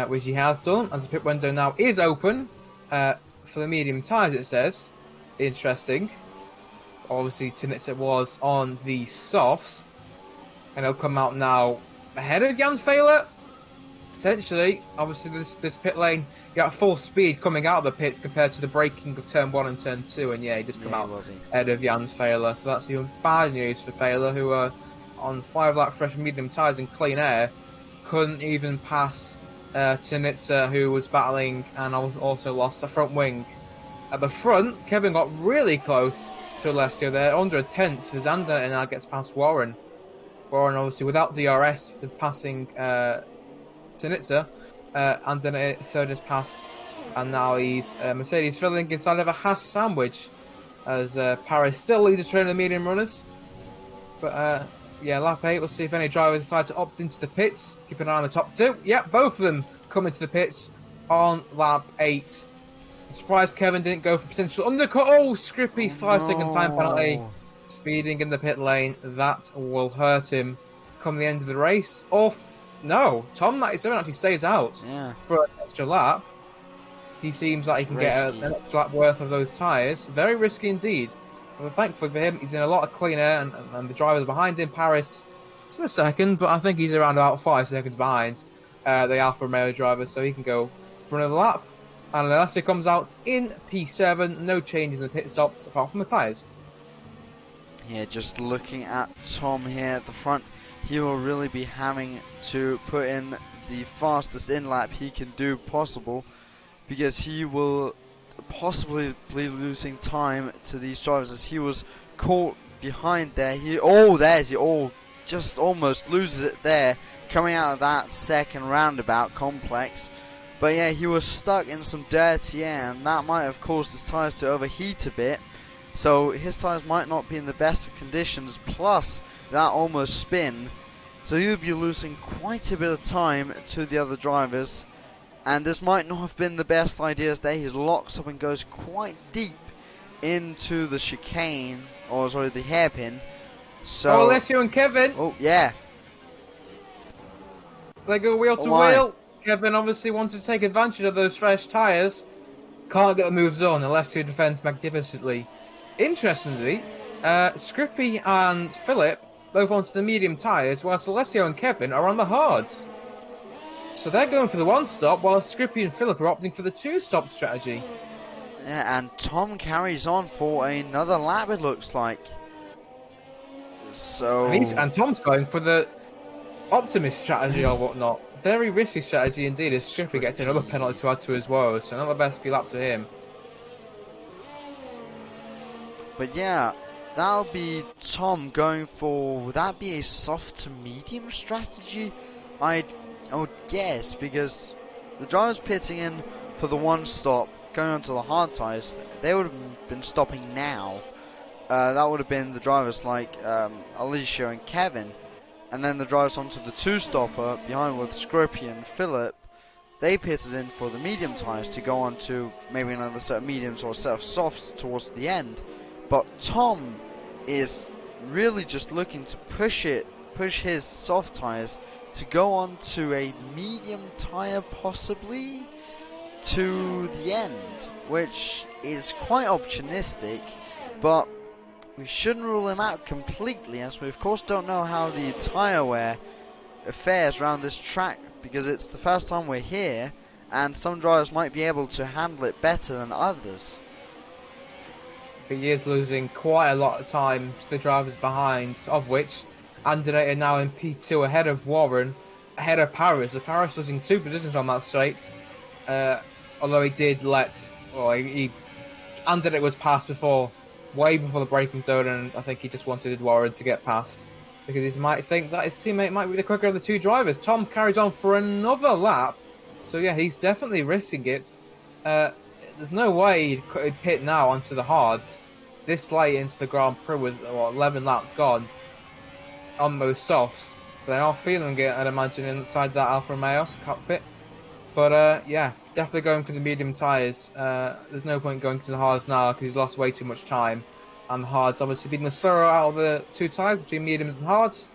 Speaker 2: which he has done, as the pit window now is open for the medium tyres, it says. Interesting. Obviously, Tinitz was on the softs, and he'll come out now ahead of Jan Failer. Potentially, obviously, this pit lane, you got full speed coming out of the pits compared to the braking of turn 1 and turn 2, and yeah, he just come out ahead of Jan Failer. So that's even bad news for Failer, who are on 5-lap fresh medium tyres and clean air, couldn't even pass Tinitz, who was battling and also lost a front wing. At the front, Kevin got really close to Alessio there, under a tenth, as Ander now gets past Warren. Warren, obviously, without DRS, to passing Tinitz, and then third is passed, and now he's Mercedes filling inside of a Haas sandwich, as Paris still leads the train of the medium runners. But yeah, lap 8, we'll see if any drivers decide to opt into the pits. Keep an eye on the top 2. Yep, both of them come into the pits on lap 8. I'm surprised Kevin didn't go for potential undercut. Oh, Scrippy, 5-second time penalty. Speeding in the pit lane, that will hurt him come the end of the race. No, Tom 97 actually stays out for an extra lap. He seems like he can get an extra lap worth of those tyres. Very risky indeed. But thankfully for him, he's in a lot of clean air, and the drivers behind him, Paris, to the second, but I think he's around about 5 seconds behind. the Alfa Romeo driver, so he can go for another lap. And Alessio comes out in P7, no changes in the pit stops apart from the tyres.
Speaker 3: Yeah, just looking at Tom here at the front, he will really be having to put in the fastest in lap he can do possible, because he will possibly be losing time to these drivers as he was caught behind there. Just almost loses it there coming out of that second roundabout complex. But yeah, he was stuck in some dirty air, and that might have caused his tyres to overheat a bit. So his tyres might not be in the best of conditions, plus that almost spin. So he'll be losing quite a bit of time to the other drivers. And this might not have been the best idea as there he locks up and goes quite deep into the chicane, or sorry, the hairpin. So,
Speaker 2: Alessio and Kevin.
Speaker 3: Oh, yeah.
Speaker 2: They go wheel to wheel. Kevin obviously wants to take advantage of those fresh tyres. Can't get the moves on. Alessio defends magnificently. Interestingly, Scrippy and Philip both onto the medium tyres, whilst Alessio and Kevin are on the hards. So they're going for the one stop, while Scrippy and Philip are opting for the two stop strategy.
Speaker 3: Yeah, and Tom carries on for another lap, it looks like. So
Speaker 2: And Tom's going for the optimist strategy or whatnot. Very risky strategy indeed, as Scrippy gets another penalty to add to as well, so not the best few laps for him.
Speaker 3: But yeah, that'll be Tom going for, would that be a soft to medium strategy? I would guess, because the drivers pitting in for the one stop, going onto the hard tyres, they would have been stopping now. That would have been the drivers like Alessio and Kevin. And then the drivers onto the two-stopper behind with Scrippy and Philip. They pitted in for the medium tyres to go on to maybe another set of mediums or a set of softs towards the end. But Tom is really just looking to push his soft tyres to go on to a medium tyre possibly to the end, which is quite opportunistic, but we shouldn't rule him out completely, as we of course don't know how the tyre wear fares around this track, because it's the first time we're here and some drivers might be able to handle it better than others.
Speaker 2: He is losing quite a lot of time to the drivers behind, of which Andretti now in P2 ahead of Warren, ahead of Paris. So Paris losing 2 positions on that straight, although he did Andretti was passed before, way before the braking zone, and I think he just wanted Warren to get past, because he might think that his teammate might be the quicker of the two drivers. Tom carries on for another lap, so yeah, he's definitely risking it. There's no way he'd pit now onto the hards this late into the Grand Prix with 11 laps gone on those softs. So they are feeling it, I'd imagine, inside that Alfa Romeo cockpit. But yeah, definitely going for the medium tyres. There's no point going to the hards now because he's lost way too much time. And the hards obviously being the slower out of the two tyres between mediums and hards.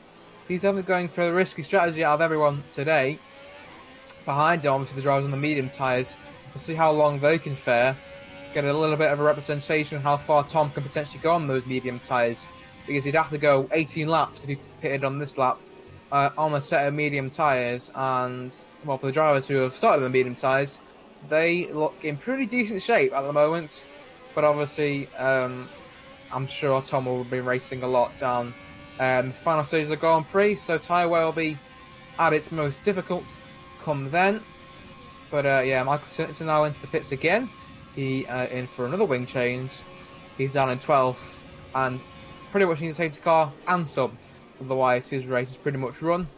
Speaker 2: He's definitely going for the risky strategy out of everyone today. Behind him, obviously, the drivers on the medium tyres. We'll see how long they can fare. Get a little bit of a representation of how far Tom can potentially go on those medium tyres. Because he'd have to go 18 laps if he pitted on this lap on a set of medium tyres. And, well, for the drivers who have started with medium tyres, they look in pretty decent shape at the moment. But obviously, I'm sure Tom will be racing a lot down the final stage of the Grand Prix. So tyre wear will be at its most difficult come then. But yeah, Michael Sinitzer now into the pits again. He in for another wing change. He's down in 12th and pretty much needs a safety car and some. Otherwise, his race is pretty much run.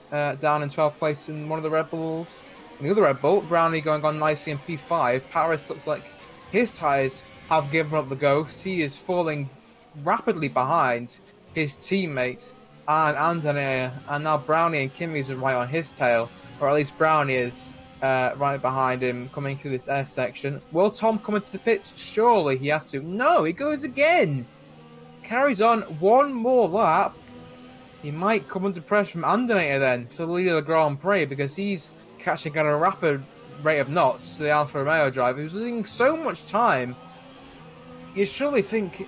Speaker 2: Down in 12th place in one of the Red Bulls. And the other Red Bull, Brownie, going on nicely in P5. Paris looks like his tyres have given up the ghost. He is falling rapidly behind his teammates and Anthony, and now Brownie and Kimmy's are right on his tail, or at least Brownie is right behind him coming through this F section. Will Tom come into the pits? Surely he has to. No, he goes again. Carries on one more lap. He might come under pressure from Andernator then to the lead of the Grand Prix, because he's catching at a rapid rate of knots to the Alfa Romeo driver who's losing so much time. You surely think,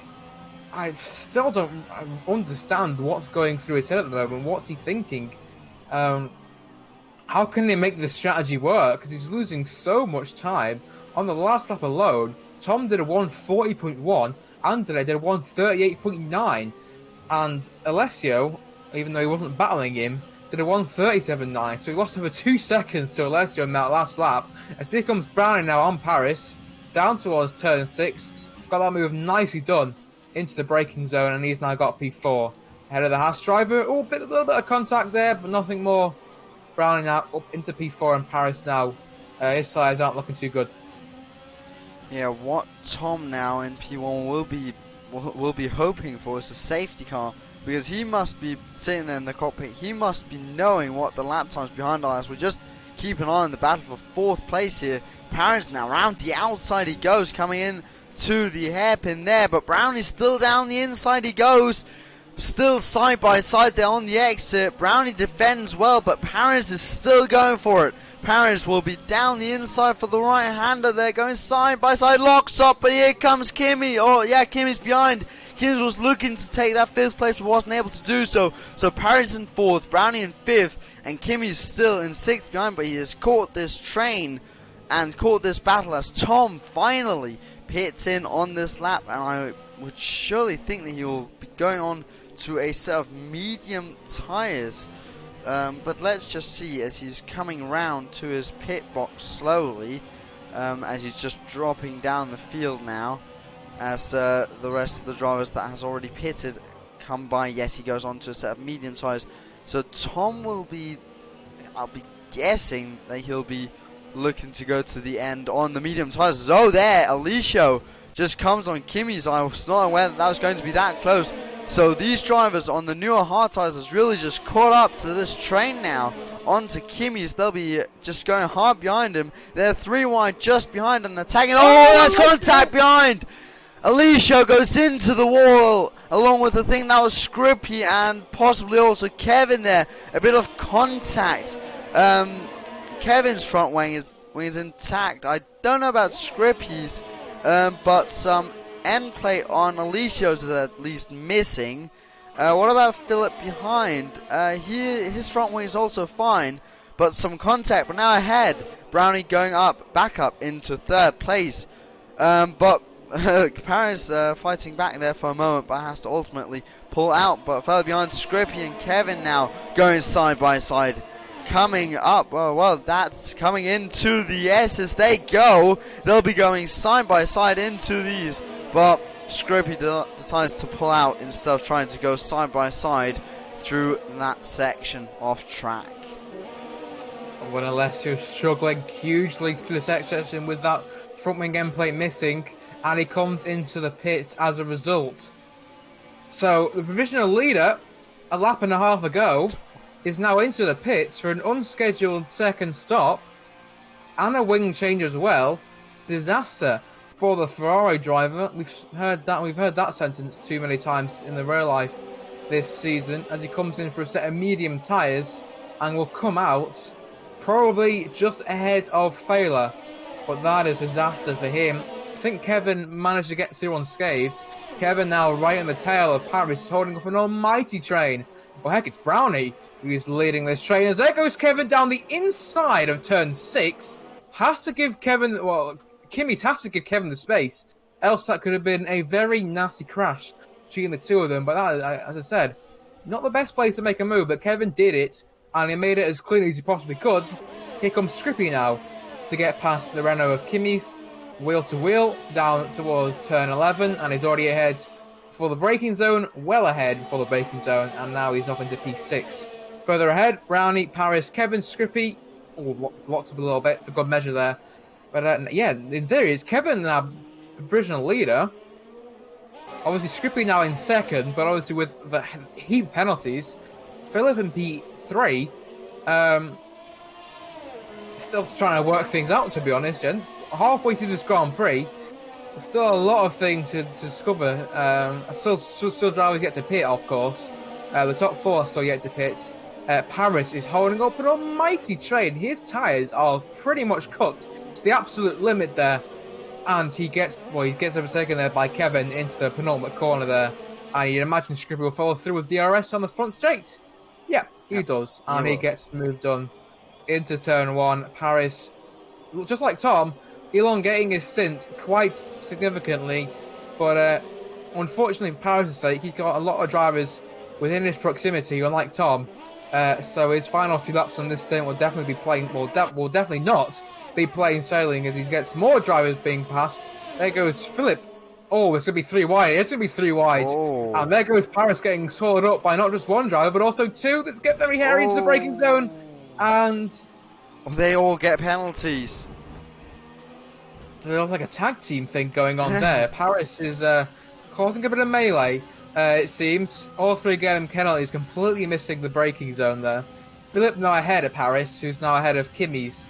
Speaker 2: I still don't understand what's going through his head at the moment. What's he thinking? How how can they make this strategy work? Because he's losing so much time. On the last lap alone, Tom did a 140.1, Andrea did a 138.9, and Alessio, even though he wasn't battling him, did a 137.9, so he lost over 2 seconds to Alessio in that last lap. And so here comes Brownie now on Paris, down towards turn 6, got that move nicely done into the braking zone, and he's now got P4. Ahead of the Haas driver, a little bit of contact there, but nothing more. Brownie now up into P4, and Paris now, his tyres aren't looking too good.
Speaker 3: Yeah, what Tom now in P1 will be hoping for is a safety car, because he must be sitting there in the cockpit. He must be knowing what the lap times behind are. As we just keep an eye on the battle for 4th place here. Paris now around the outside he goes, coming in to the hairpin there, but Brownie's still down the inside he goes. Still side by side there on the exit. Brownie defends well, but Paris is still going for it. Paris will be down the inside for the right-hander there, going side by side, locks up, but here comes Kimi. Oh yeah, Kimi's behind. Kimi was looking to take that 5th place, but wasn't able to do so. So Paris in 4th, Brownie in 5th, and Kimi's still in 6th behind, but he has caught this train and caught this battle as Tom finally pits in on this lap, and I would surely think that he will be going on to a set of medium tyres, but let's just see as he's coming round to his pit box slowly, as he's just dropping down the field now, as the rest of the drivers that has already pitted come by. Yes, he goes on to a set of medium tyres, so Tom will be, I'll be guessing that he'll be looking to go to the end on the medium tyres. Oh there, Alicio just comes on Kimi's. I was not aware that was going to be that close. So these drivers on the newer hard tyres has really just caught up to this train now. Onto Kimi's, they'll be just going hard behind him. They're 3 wide just behind him. They're tagging. Oh, that's contact behind. Alicio goes into the wall along with the thing that was Scrippy and possibly also Kevin there. A bit of contact. Kevin's front wing is intact. I don't know about Scrippy's, but some end plate on Alicio's is at least missing. What about Philip behind? His front wing is also fine, but some contact. But now ahead, Brownie going back up into 3rd place. But Paris fighting back there for a moment, but has to ultimately pull out. But further behind, Scrippy and Kevin now going side by side. Coming up, well, that's coming into the S's. They go. They'll be going side by side into these. But Scrippy decides to pull out instead of trying to go side by side through that section of track.
Speaker 2: When Alessio's struggling hugely through the section with that front wing end plate missing, and he comes into the pits as a result. So the provisional leader, a lap and a half ago, is now into the pits for an unscheduled 2nd stop and a wing change as well. Disaster for the Ferrari driver. We've heard that sentence too many times in the real life this season, as he comes in for a set of medium tyres and will come out probably just ahead of Failer, but that is disaster for him. I think Kevin managed to get through unscathed. Kevin now right in the tail of Paris, holding up an almighty train. Well, heck, it's Brownie who is leading this train, as there goes Kevin down the inside of turn 6. Has to give Kevin, well, Kimi's has to give Kevin the space, else that could have been a very nasty crash between the two of them. But that, as I said, not the best place to make a move, but Kevin did it, and he made it as clean as he possibly could. Here comes Scrippy now to get past the Renault of Kimi's, wheel to wheel, down towards turn 11, and he's already ahead for the braking zone, well ahead for the braking zone, and now he's up into P6. Further ahead, Brownie, Paris, Kevin, Scrippy, locked up a little bit for good measure there. But yeah, there he is. Kevin, provisional leader. Obviously, Scrippy now in 2nd, but obviously with the heap penalties. Philip in P3. Still trying to work things out, to be honest, Jen. Halfway through this Grand Prix, there's still a lot of things to discover. Still drivers yet to pit, of course. The top 4 are still yet to pit. Paris is holding up an almighty train. His tyres are pretty much cooked to the absolute limit there. And he gets overtaken there by Kevin into the penultimate corner there. And you'd imagine Scrippy will follow through with DRS on the front straight. Yeah, he does. And he gets the move done. into turn 1. Paris, just like Tom, elongating his stint quite significantly, but unfortunately for Paris' sake, he's got a lot of drivers within his proximity, unlike Tom. So his final few laps on this stint will definitely be playing. Will definitely not be plain sailing as he gets more drivers being passed. There goes Philip. Oh, it's gonna be 3 wide. It's gonna be 3 wide.
Speaker 3: Oh.
Speaker 2: And there goes Paris getting swallowed up by not just one driver, but also 2. Let's get very hairy into the braking zone. And
Speaker 3: they all get penalties.
Speaker 2: there's like a tag team thing going on there. Paris is causing a bit of melee. It seems all 3 getting penalties, completely missing the braking zone there. Philip now ahead of Paris, who's now ahead of Kimi's.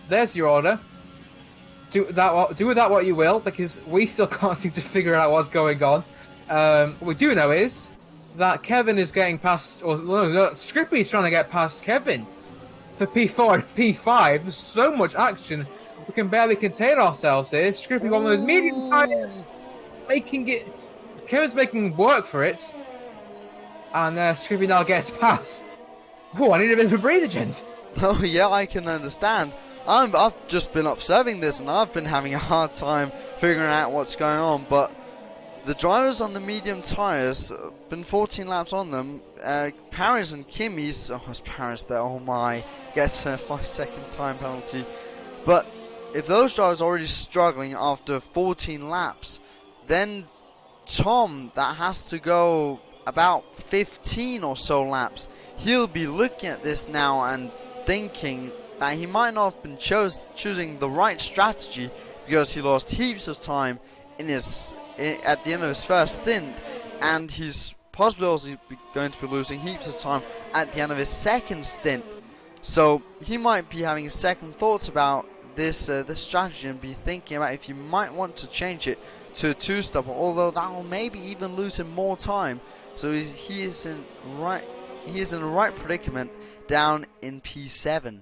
Speaker 2: There's your order. Do with that what you will, because we still can't seem to figure out what's going on. What we do know is that Kevin is getting past, or no, Scrippy's trying to get past Kevin for P4 and P5. There's so much action, we can barely contain ourselves here. Scrippy, one of those medium tires, making it. Kevin's making work for it, and Scrippy now gets past. Oh, I need a bit of a breather, gents.
Speaker 3: Oh yeah, I can understand. I've just been observing this and I've been having a hard time figuring out what's going on, but the drivers on the medium tyres, been 14 laps on them, Paris and Kimi's, oh it's Paris there, oh my, gets a 5-second time penalty, but if those drivers are already struggling after 14 laps, then Tom, that has to go about 15 or so laps, he'll be looking at this now and thinking that he might not have been choosing the right strategy because he lost heaps of time at the end of his first stint, and he's possibly also going to be losing heaps of time at the end of his second stint. So he might be having second thoughts about this strategy and be thinking about if he might want to change it to a 2-stopper, although that will maybe even lose him more time. So he is in the right predicament down in P7.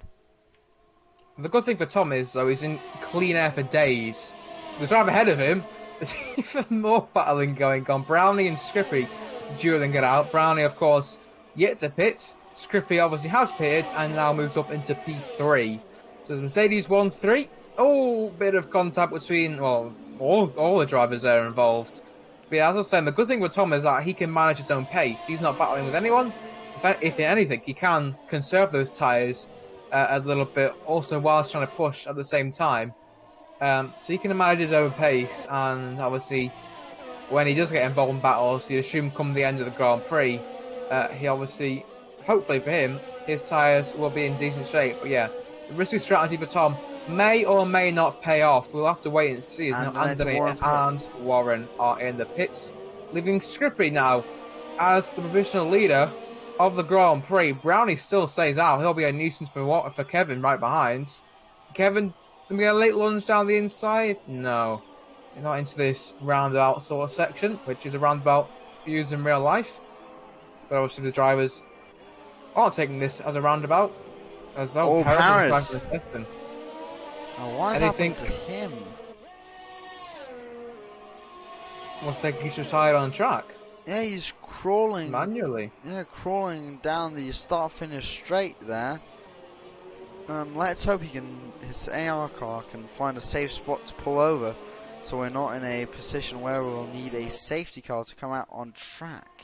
Speaker 2: The good thing for Tom is, though, he's in clean air for days. The driver ahead of him, there's even more battling going on. Brownie and Scrippy dueling it out. Brownie, of course, yet to pit. Scrippy obviously has pitted and now moves up into P3. So Mercedes 1-3. Oh, bit of contact between, well, all the drivers there are involved. But yeah, as I was saying, the good thing with Tom is that he can manage his own pace. He's not battling with anyone. If anything, he can conserve those tyres a little bit, also whilst trying to push at the same time. So he can manage his own pace, and obviously when he does get involved in battles, you assume come the end of the Grand Prix, he obviously, hopefully for him, his tyres will be in decent shape. But yeah, the risky strategy for Tom may or may not pay off. We'll have to wait and see. Anthony and Warren are in the pits, leaving Scrippy now as the provisional leader of the Grand Prix. Brownie still stays out. He'll be a nuisance for Kevin right behind. Kevin, gonna get a late lunge down the inside? No. You're not into this roundabout sort of section, which is a roundabout used in real life. But obviously the drivers aren't taking this as a roundabout. As
Speaker 3: oh, Paris.
Speaker 2: Oh,
Speaker 3: why is happening to him?
Speaker 2: Looks like he's just tired on track.
Speaker 3: Yeah, he's crawling
Speaker 2: manually.
Speaker 3: Yeah, crawling down the start-finish straight there. Let's hope his AR car can find a safe spot to pull over, so we're not in a position where we'll need a safety car to come out on track.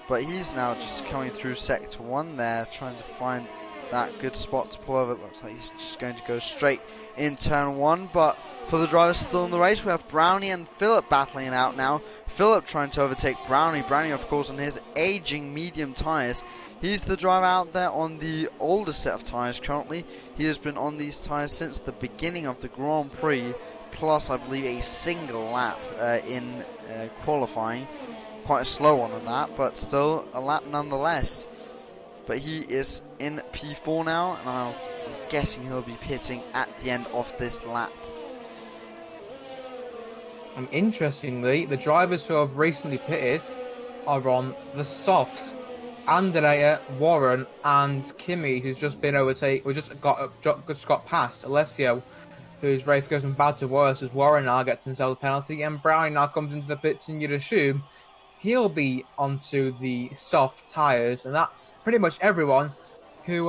Speaker 3: But he's now just coming through sector 1 there, trying to find that good spot to pull over. It looks like he's just going to go straight in turn 1, but for the drivers still in the race, we have Brownie and Philip battling it out now. Philip trying to overtake Brownie. Brownie, of course, on his aging medium tyres. He's the driver out there on the older set of tyres currently. He has been on these tyres since the beginning of the Grand Prix, plus I believe a single lap in qualifying. Quite a slow one on that, but still a lap nonetheless. But he is in P4 now, and I'm guessing he'll be pitting at the end of this lap.
Speaker 2: And interestingly, the drivers who have recently pitted are on the softs. Andrea, Warren, and Kimi, who's just been overtaken, just got past Alessio, whose race goes from bad to worse as Warren now gets himself a penalty, and Brownie now comes into the pits, and you'd assume he'll be onto the soft tyres, and that's pretty much everyone who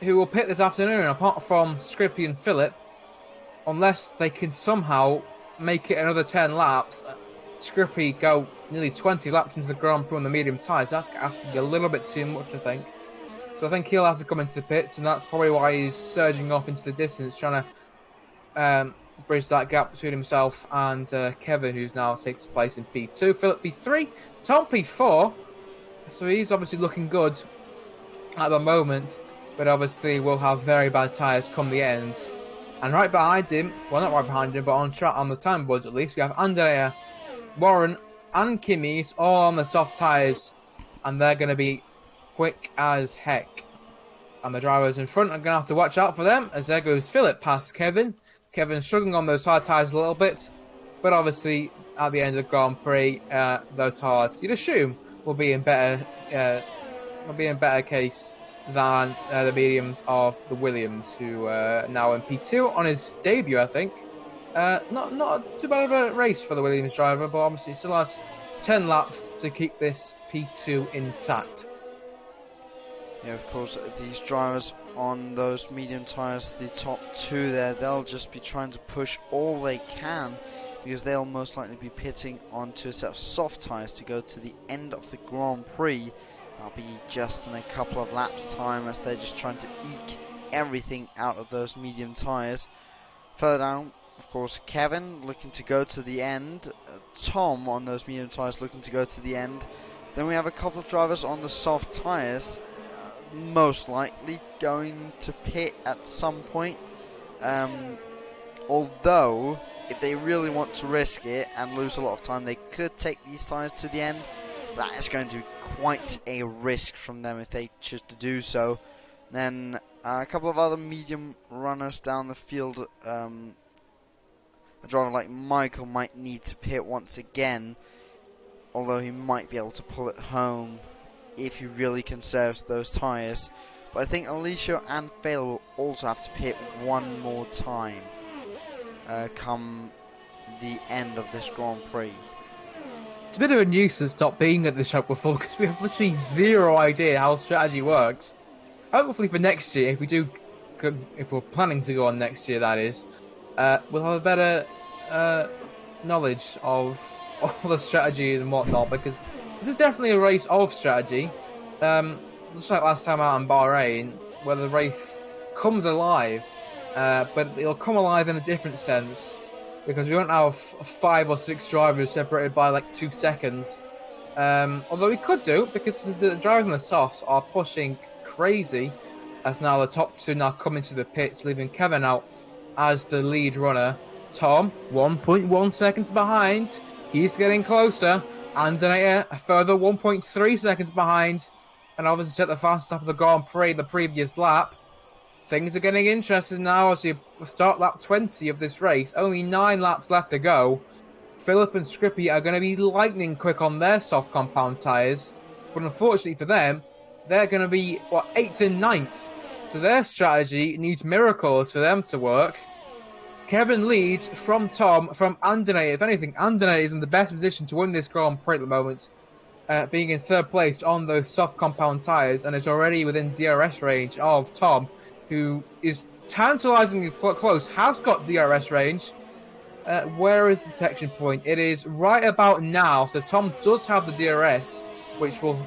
Speaker 2: who will pit this afternoon, apart from Scrippy and Philip, unless they can somehow make it another 10 laps. Scrippy go nearly 20 laps into the Grand Prix on the medium tyres. That's asking a little bit too much, I think. So I think he'll have to come into the pits, and that's probably why he's surging off into the distance, trying to bridge that gap between himself and Kevin, who's now takes place in P2. Philip P3, Tom P4. So he's obviously looking good at the moment, but obviously will have very bad tyres come the end. And right behind him, well, not right behind him, but on track on the time boards at least, we have Andrea, Warren, and Kimmy's all on the soft tyres, and they're going to be quick as heck. And the drivers in front are going to have to watch out for them, as there goes Philip past Kevin. Kevin's struggling on those hard tyres a little bit, but obviously at the end of the Grand Prix, those hards, you'd assume, will be in better case than the mediums of the Williams, who are now in P2 on his debut, I think. Not too bad of a race for the Williams driver, but obviously still has 10 laps to keep this P2 intact.
Speaker 3: Yeah, of course, these drivers on those medium tyres, the top two there, they'll just be trying to push all they can, because they'll most likely be pitting onto a set of soft tyres to go to the end of the Grand Prix. That'll be just in a couple of laps time, as they're just trying to eke everything out of those medium tyres. Further down, of course, Kevin looking to go to the end, Tom on those medium tyres looking to go to the end. Then we have a couple of drivers on the soft tyres, most likely going to pit at some point. Although, if they really want to risk it and lose a lot of time, they could take these tyres to the end. That is going to be quite a risk from them if they choose to do so. Then a couple of other medium runners down the field. A driver like Michael might need to pit once again, although he might be able to pull it home if he really conserves those tyres. But I think Alicia and Fail will also have to pit one more time come the end of this Grand Prix.
Speaker 2: It's a bit of a nuisance not being at this track before, because we have literally zero idea how strategy works. Hopefully for next year, if we're planning to go on next year, that is, we'll have a better knowledge of all the strategy and whatnot, because this is definitely a race of strategy. Just like last time out in Bahrain, where the race comes alive, but it'll come alive in a different sense, because we won't have 5 or 6 drivers separated by like 2 seconds. Although we could do, because the drivers in the softs are pushing crazy, as now the top two now come into the pits, leaving Kevin out as the lead runner. Tom, 1.1 seconds behind. He's getting closer. Andrea, a further 1.3 seconds behind. And obviously set the fastest lap of the Grand Prix the previous lap. Things are getting interesting now as we start lap 20 of this race. Only 9 laps left to go. Philip and Scrippy are going to be lightning quick on their soft compound tyres. But unfortunately for them, they're going to be, 8th and 9th. So their strategy needs miracles for them to work. Kevin leads from Tom, from Andrea. If anything, Andrea is in the best position to win this Grand Prix at the moment, being in 3rd place on those soft compound tyres, and is already within DRS range of Tom, who is tantalisingly close, has got DRS range. Where is the detection point? It is right about now, so Tom does have the DRS, which will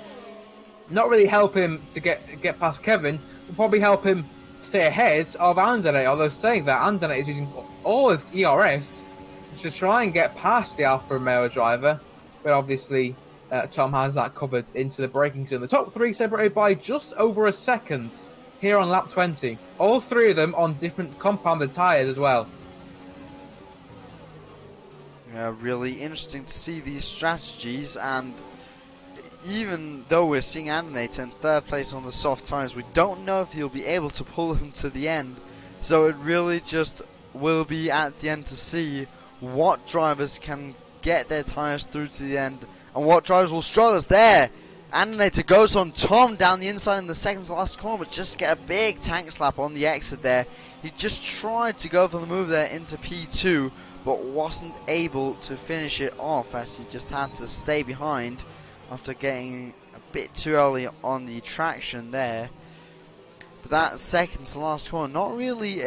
Speaker 2: not really help him to get past Kevin, will probably help him stay ahead of Andrea, although saying that, Andrea is using all his ERS to try and get past the Alfa Romeo driver, but obviously Tom has that covered into the braking zone. The top 3 separated by just over a second here on lap 20. All 3 of them on different compounded tyres as well.
Speaker 3: Yeah, really interesting to see these strategies, and even though we're seeing Animate in 3rd place on the soft tyres, we don't know if he'll be able to pull them to the end. So it really just will be at the end to see what drivers can get their tyres through to the end and what drivers will struggle. It's there. Animator goes on Tom down the inside in the second to last corner, but just get a big tank slap on the exit there. He just tried to go for the move there into P2, but wasn't able to finish it off, as he just had to stay behind after getting a bit too early on the traction there. But that second to last corner, not really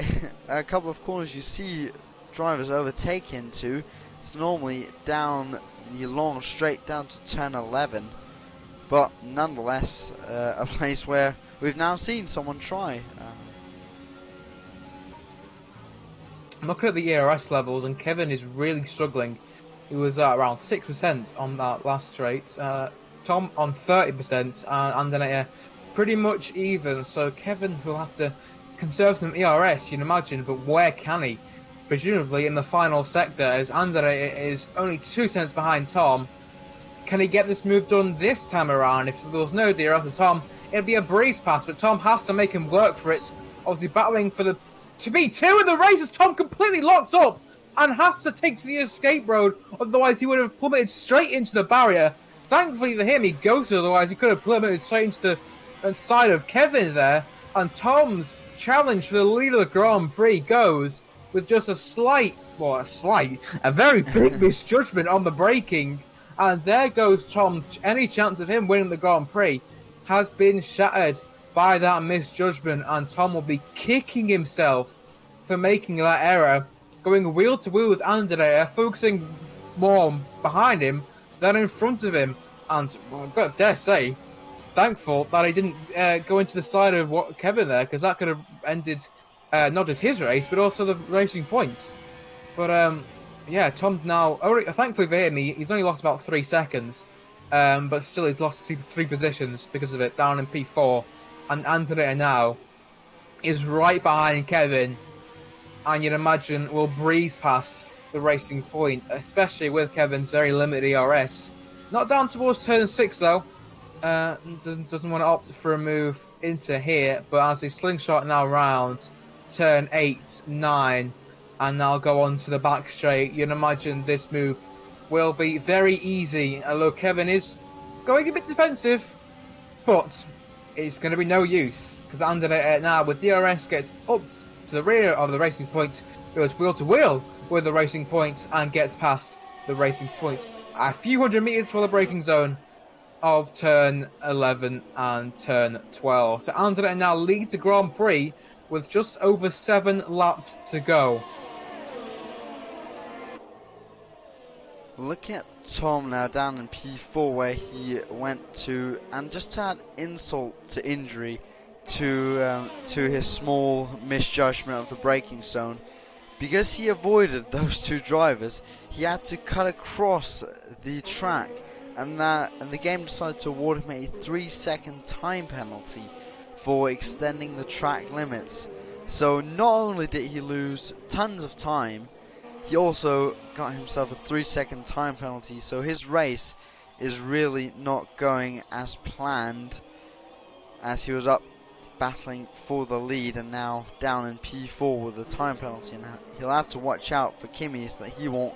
Speaker 3: a couple of corners you see drivers overtake into. It's normally down the long straight down to turn 11. But nonetheless, a place where we've now seen someone try.
Speaker 2: I'm looking at the ERS levels, and Kevin is really struggling. He was at around 6% on that last straight. Tom on 30%, and then pretty much even. So Kevin will have to conserve some ERS, you'd imagine, but where can he? Presumably in the final sector, as Andre is only 2 cents behind Tom. Can he get this move done this time around? If there was no DRS to Tom, it'd be a breeze pass, but Tom has to make him work for it. Obviously battling for the to be 2 in the race as Tom completely locks up and has to take to the escape road, otherwise he would have plummeted straight into the barrier. Thankfully for him, he ghosted, otherwise he could have plummeted straight into the side of Kevin there. And Tom's challenge for the lead of the Grand Prix goes with just a very big misjudgment on the braking. And there goes Tom's, any chance of him winning the Grand Prix has been shattered by that misjudgment, and Tom will be kicking himself for making that error, going wheel to wheel with Andrea, focusing more behind him than in front of him. And well, I've got to dare say, thankful that he didn't go into the side of Kevin there, because that could have ended not just his race, but also the racing points. But yeah, Tom now, thankfully for him, he's only lost about 3 seconds, but still he's lost three positions because of it, down in P4. And Andrea now is right behind Kevin, and you'd imagine will breeze past the racing point, especially with Kevin's very limited ERS. Not down towards turn 6 though. Doesn't want to opt for a move into here, but as he slingshot now round turn 8, 9, and now go on to the back straight, you'd imagine this move will be very easy. Although Kevin is going a bit defensive, but it's going to be no use, because Andrea now with DRS gets up to the rear of the racing point, goes wheel to wheel with the racing points and gets past the racing points a few hundred meters for the braking zone of turn 11 and turn 12. So Andrea now leads the Grand Prix with just over 7 laps to go.
Speaker 3: Look at Tom now down in P4, where he went to, and just to add insult to injury to his small misjudgment of the braking zone, because he avoided those 2 drivers, he had to cut across the track, and the game decided to award him a 3-second time penalty for extending the track limits. So not only did he lose tons of time, he also got himself a 3-second time penalty, so his race is really not going as planned, as he was up battling for the lead and now down in P4 with a time penalty, and he'll have to watch out for Kimmy's that he won't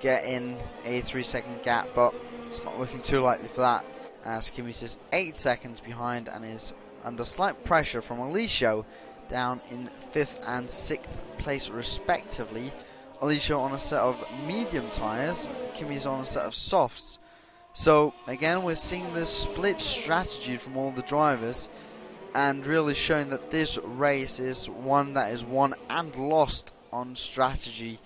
Speaker 3: get in a 3-second gap, but it's not looking too likely for that, as Kimmy's is 8 seconds behind and is under slight pressure from Alicia down in 5th and 6th place respectively. Alicia on a set of medium tyres, Kimmy's on a set of softs. So again, we're seeing this split strategy from all the drivers, and really showing that this race is one that is won and lost on strategy.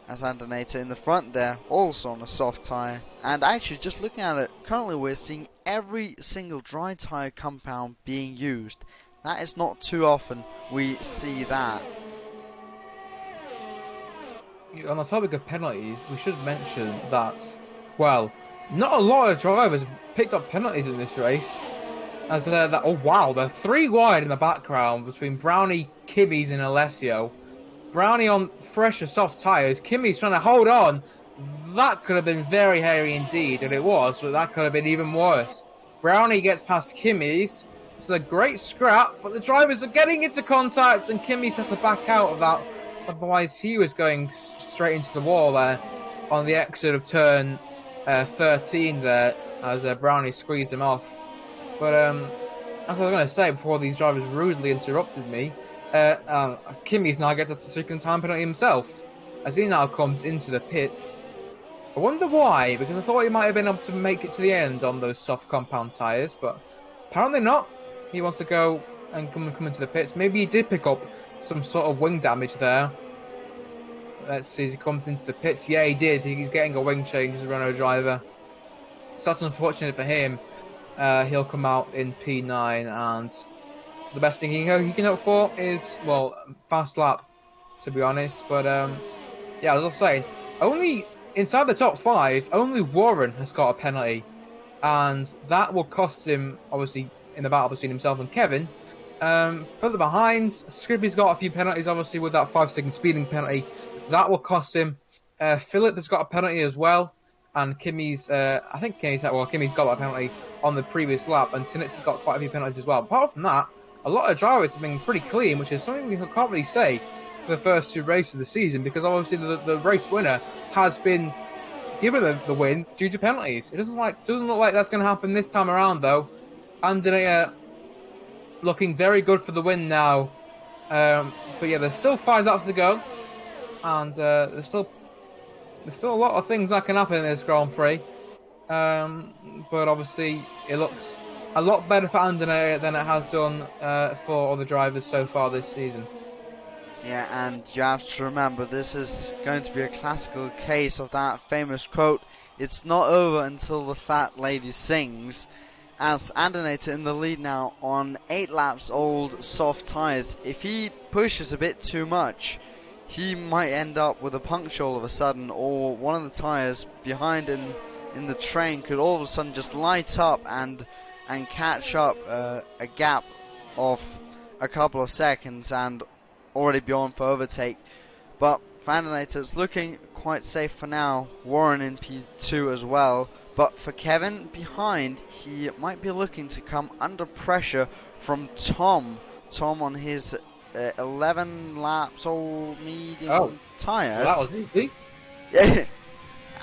Speaker 3: As Antoneta in the front there, also on a soft tyre. And actually, just looking at it, currently we're seeing every single dry tyre compound being used. That is not too often we see that.
Speaker 2: On the topic of penalties, we should mention that, well, not a lot of drivers have picked up penalties in this race. As oh wow, they're 3 wide in the background between Brownie, Kimmy's and Alessio. Brownie on fresher soft tyres, Kimmy's trying to hold on. That could have been very hairy indeed, and it was, but that could have been even worse. Brownie gets past Kimmy's. It's a great scrap, but the drivers are getting into contact, and Kimmy's has to back out of that. Otherwise, he was going straight into the wall there on the exit of turn 13 there, as Brownie squeezed him off. But as I was going to say before these drivers rudely interrupted me, Kimmy's now gets a 2-second time penalty himself, as he now comes into the pits. I wonder why, because I thought he might have been able to make it to the end on those soft compound tyres, but apparently not. He wants to go and come into the pits. Maybe he did pick up some sort of wing damage there. Let's see as he comes into the pits. Yeah, he did. He's getting a wing change as a Renault driver. So that's unfortunate for him. He'll come out in P9, and the best thing he can hope for is, well, fast lap, to be honest. But yeah, as I was saying, only inside the top 5, only Warren has got a penalty, and that will cost him, obviously, in the battle between himself and Kevin. Further behind, Scrippy's got a few penalties, obviously, with that 5-second speeding penalty. That will cost him. Philip has got a penalty as well, and Kimmy's Kimmy's got a penalty on the previous lap, and Tinnitz has got quite a few penalties as well. Apart from that, a lot of drivers have been pretty clean, which is something we can't really say for the first 2 races of the season, because obviously the race winner has been given the win due to penalties. It doesn't look like that's going to happen this time around, though. Andrea looking very good for the win now. But yeah, there's still 5 laps to go, and there's still a lot of things that can happen in this Grand Prix. But obviously, it looks a lot better for Andrea than it has done for other drivers so far this season.
Speaker 3: Yeah, and you have to remember, this is going to be a classical case of that famous quote, "It's not over until the fat lady sings," as Andrenator in the lead now on 8 laps old soft tyres. If he pushes a bit too much, he might end up with a puncture all of a sudden, or one of the tyres behind in the train could all of a sudden just light up and catch up a gap of a couple of seconds and already be on for overtake. But Vandanator, it's looking quite safe for now. Warren in P2 as well. But for Kevin behind, he might be looking to come under pressure from Tom. Tom on his 11 laps old medium tyres.
Speaker 2: That was easy.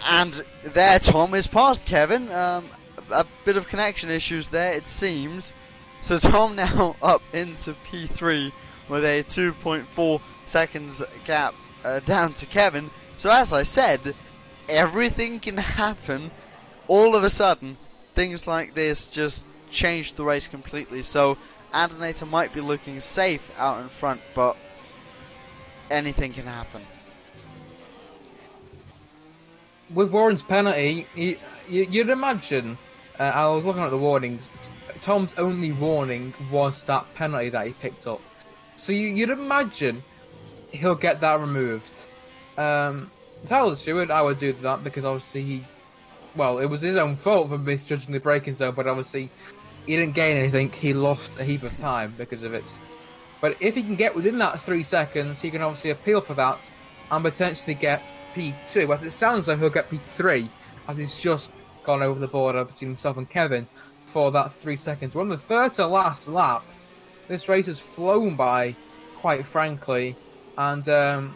Speaker 3: And there Tom is past Kevin. A bit of connection issues there, it seems. So Tom now up into P3 with a 2.4 seconds gap down to Kevin. So as I said, everything can happen. All of a sudden, things like this just change the race completely. So Andrenator might be looking safe out in front, but anything can happen.
Speaker 2: With Warren's penalty, you'd imagine, I was looking at the warnings, Tom's only warning was that penalty that he picked up. So you'd imagine he'll get that removed. If I was Stewart, I would do that, because obviously it was his own fault for misjudging the braking zone, but obviously he didn't gain anything, he lost a heap of time because of it. But if he can get within that 3 seconds, he can obviously appeal for that and potentially get P2, as it sounds like he'll get P3, as he's just gone over the border between himself and Kevin for that 3 seconds. We're on the third to last lap. This race has flown by, quite frankly, and the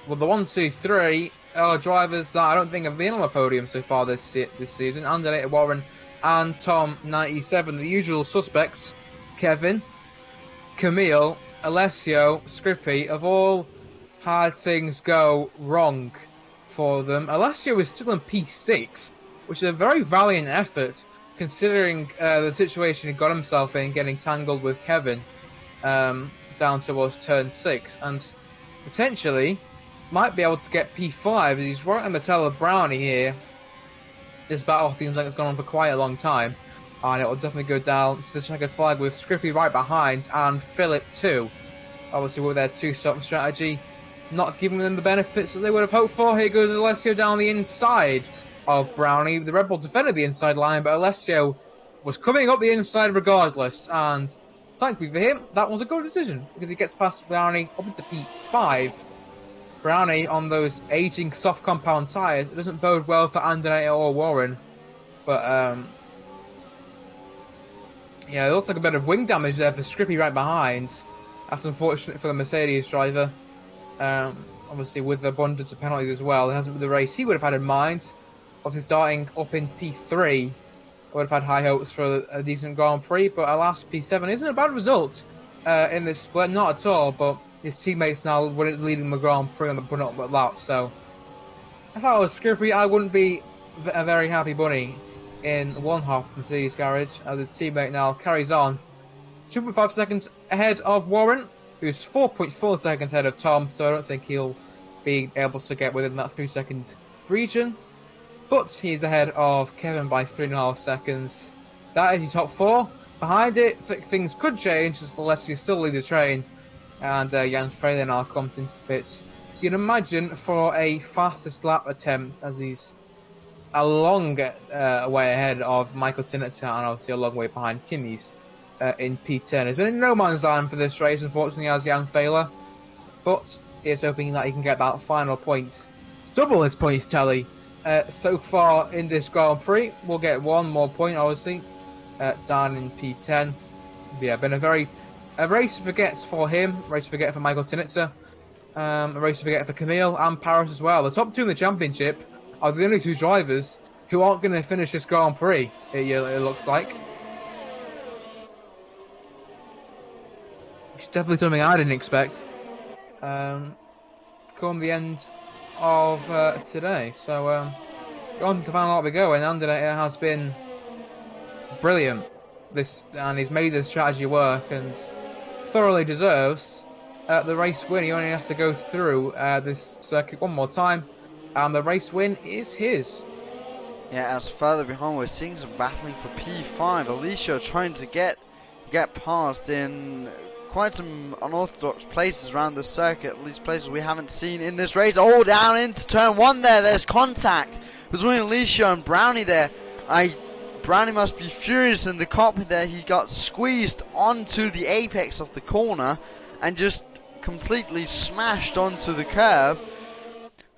Speaker 2: 1, 2, 3 are drivers that I don't think have been on the podium so far this season. Andrew Warren and Tom 97, the usual suspects. Kevin, Camille, Alessio, Scrippy have all had things go wrong for them. Alessio is still in P6, which is a very valiant effort, considering the situation he got himself in, getting tangled with Kevin down towards turn 6, and potentially might be able to get P5, as he's right on the tail of Brownie here. This battle seems like it's gone on for quite a long time, and it will definitely go down to the checkered flag with Scrippy right behind, and Philip too. Obviously with their 2-stop strategy not giving them the benefits that they would have hoped for. Here goes Alessio down the inside of Brownie. The Red Bull defended the inside line, but Alessio was coming up the inside regardless, and thankfully for him, that was a good decision, because he gets past Brownie up into P5. Brownie on those aging soft compound tyres, it doesn't bode well for Andrenator or Warren, but yeah, it looks like a bit of wing damage there for Scrippy right behind. That's unfortunate for the Mercedes driver. Obviously with the abundance of penalties as well, it hasn't been the race he would have had in mind. Obviously starting up in P3, I would have had high hopes for a decent Grand Prix, but alas, P7 isn't a bad result in this split, not at all, but his teammates now leading the Grand Prix on the penultimate lap, so if I was Scrippy, I wouldn't be a very happy bunny in one half of the Mercedes garage, as his teammate now carries on 2.5 seconds ahead of Warren, who's 4.4 seconds ahead of Tom, so I don't think he'll be able to get within that 3-second region. But he's ahead of Kevin by 3.5 seconds. That is your top 4. Behind it, things could change unless you still lead the train, and Jan Freyler now comes into the pits. You'd imagine for a fastest lap attempt, as he's a long way ahead of Michael Tinnerton and obviously a long way behind Kimmy's in P10. He's been in no man's land for this race, unfortunately, as Jan Freyler, but he's hoping that he can get that final point. Double his points tally so far in this Grand Prix. We'll get one more point, obviously, down in P10. Yeah, been a race to forget for him, a race to forget for Michael Tinitzer, a race to forget for Camille and Paris as well. The top 2 in the championship are the only 2 drivers who aren't going to finish this Grand Prix, it looks like. It's definitely something I didn't expect. Come the end of today. So, on to find out we go, and Andernator has been brilliant. And he's made this strategy work and thoroughly deserves the race win. He only has to go through this circuit one more time, and the race win is his.
Speaker 3: Yeah, as further behind, we're seeing some battling for P5. Alicia trying to get past in quite some unorthodox places around the circuit, at least places we haven't seen in this race. Oh, down into turn 1 there. There's contact between Alicia and Brownie there. Brownie must be furious in the cockpit there. He got squeezed onto the apex of the corner and just completely smashed onto the curb.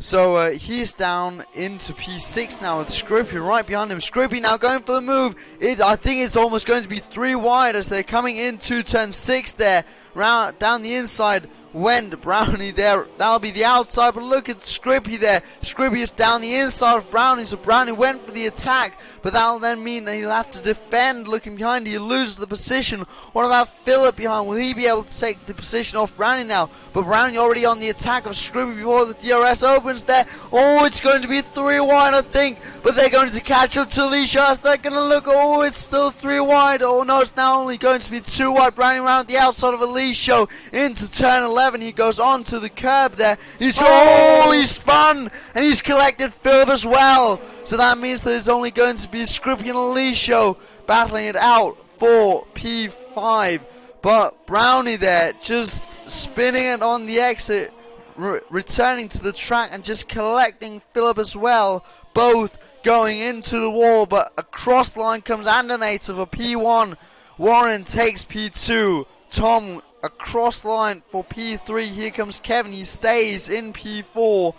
Speaker 3: So he's down into P6 now with Scrippy right behind him. Scrippy now going for the move. I think it's almost going to be 3 wide as they're coming into turn 6 there. Down the inside went Brownie there. That'll be the outside, but look at Scrippy there. Scrippy is down the inside of Brownie, so Brownie went for the attack, but that'll then mean that he'll have to defend. Looking behind, he loses the position. What about Philip behind? Will he be able to take the position off Brownie now? But Brownie already on the attack of Scrippy before the DRS opens there. Oh, it's going to be 3 wide, I think, but they're going to catch up to Alicia as they're going to look. Oh, it's still 3 wide. Oh no, it's now only going to be 2 wide. Brownie around the outside of Alicia into turn 11. He goes onto the curb there. He's he spun and he's collected Philip as well. So that means there's only going to be Scrippy and Alicia battling it out for P5. But Brownie there just spinning it on the exit, returning to the track and just collecting Philip as well. Both going into the wall, but across the line comes Andernator for P1. Warren takes P2. Tom across the line for P3. Here comes Kevin. He stays in P4.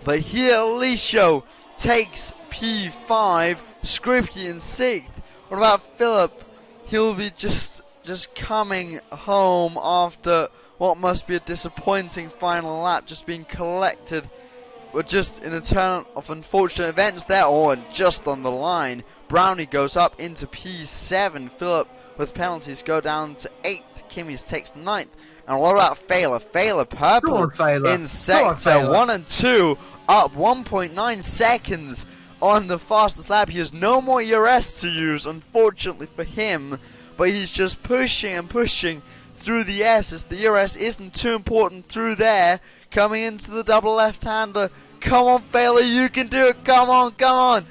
Speaker 3: But here Alicia takes P5. Scrippy in 6th. What about Philip? He'll be just coming home after what must be a disappointing final lap, just being collected, but just in a turn of unfortunate events there, or just on the line. Brownie goes up into P7. Philip with penalties go down to 8th. Kimmy's takes 9th. And what about Failer? Failer purple in sector 1 and 2, up 1.9 seconds on the fastest lap. He has no more ERS to use, unfortunately for him, but he's just pushing and pushing through the S's. The ERS isn't too important through there. Coming into the double left-hander. Come on, Failer, you can do it. Come on, come on.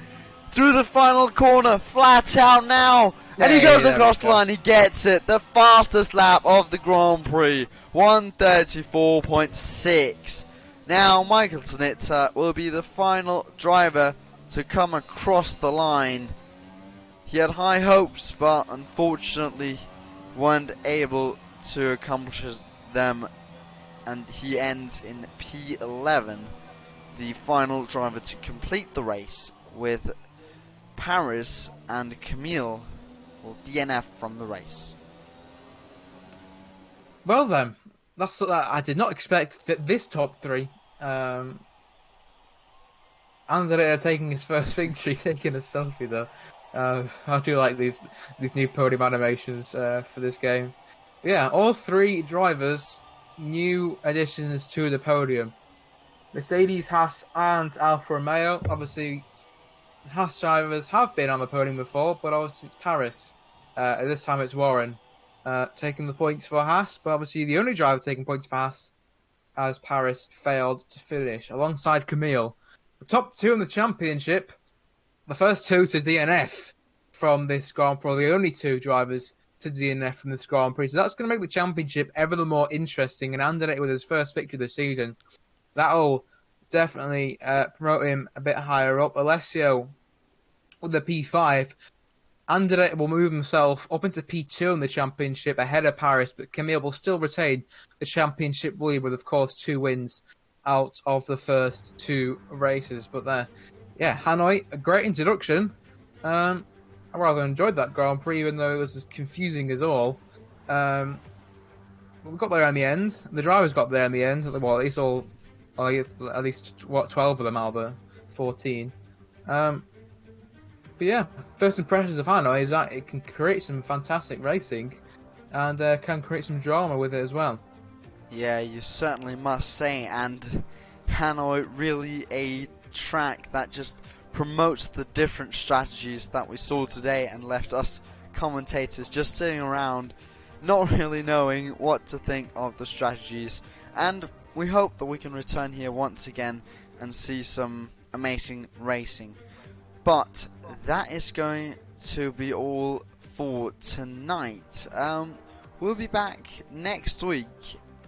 Speaker 3: Through the final corner, flat out now. And he goes across the line, he gets it. The fastest lap of the Grand Prix, 1:34.6. Now, Michael Tinitzer will be the final driver to come across the line. He had high hopes, but unfortunately weren't able to accomplish them, and he ends in P11, the final driver to complete the race, with Paris and Camille will DNF from the race.
Speaker 2: Well then, I did not expect that this top 3. Andernator taking his first victory, taking a selfie though. I do like these new podium animations for this game. Yeah, all 3 drivers, new additions to the podium. Mercedes, Haas, and Alfa Romeo. Obviously, Haas drivers have been on the podium before, but obviously it's Paris. This time it's Warren. taking the points for Haas, but obviously the only driver taking points for Haas, as Paris failed to finish alongside Camille. The top two in the championship, the first two to DNF from this Grand Prix, the only two drivers to DNF from this Grand Prix. So that's going to make the championship ever the more interesting. And Anderlecht with his first victory this season, that'll definitely promote him a bit higher up. Alessio with the P5. Anderlecht will move himself up into P2 in the championship ahead of Paris, but Camille will still retain the championship lead with, of course, 2 wins out of the first 2 races. But there, yeah, Hanoi, a great introduction. I rather enjoyed that Grand Prix, even though it was as confusing as all. We got there in the end. The drivers got there in the end. Well, at least 12 of them out of the 14. But yeah, first impressions of Hanoi is that it can create some fantastic racing and can create some drama with it as well.
Speaker 3: Yeah, you certainly must say, and Hanoi really a track that just promotes the different strategies that we saw today and left us commentators just sitting around not really knowing what to think of the strategies. And we hope that we can return here once again and see some amazing racing. But that is going to be all for tonight. We'll be back next week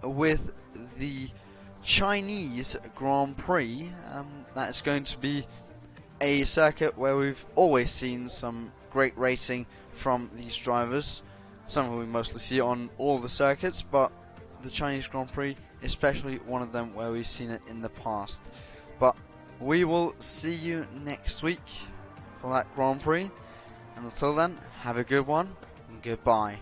Speaker 3: with the Chinese Grand Prix. That is going to be a circuit where we've always seen some great racing from these drivers. Some we mostly see on all the circuits, but the Chinese Grand Prix, especially one of them where we've seen it in the past. But we will see you next week for that Grand Prix, and until then, have a good one and goodbye.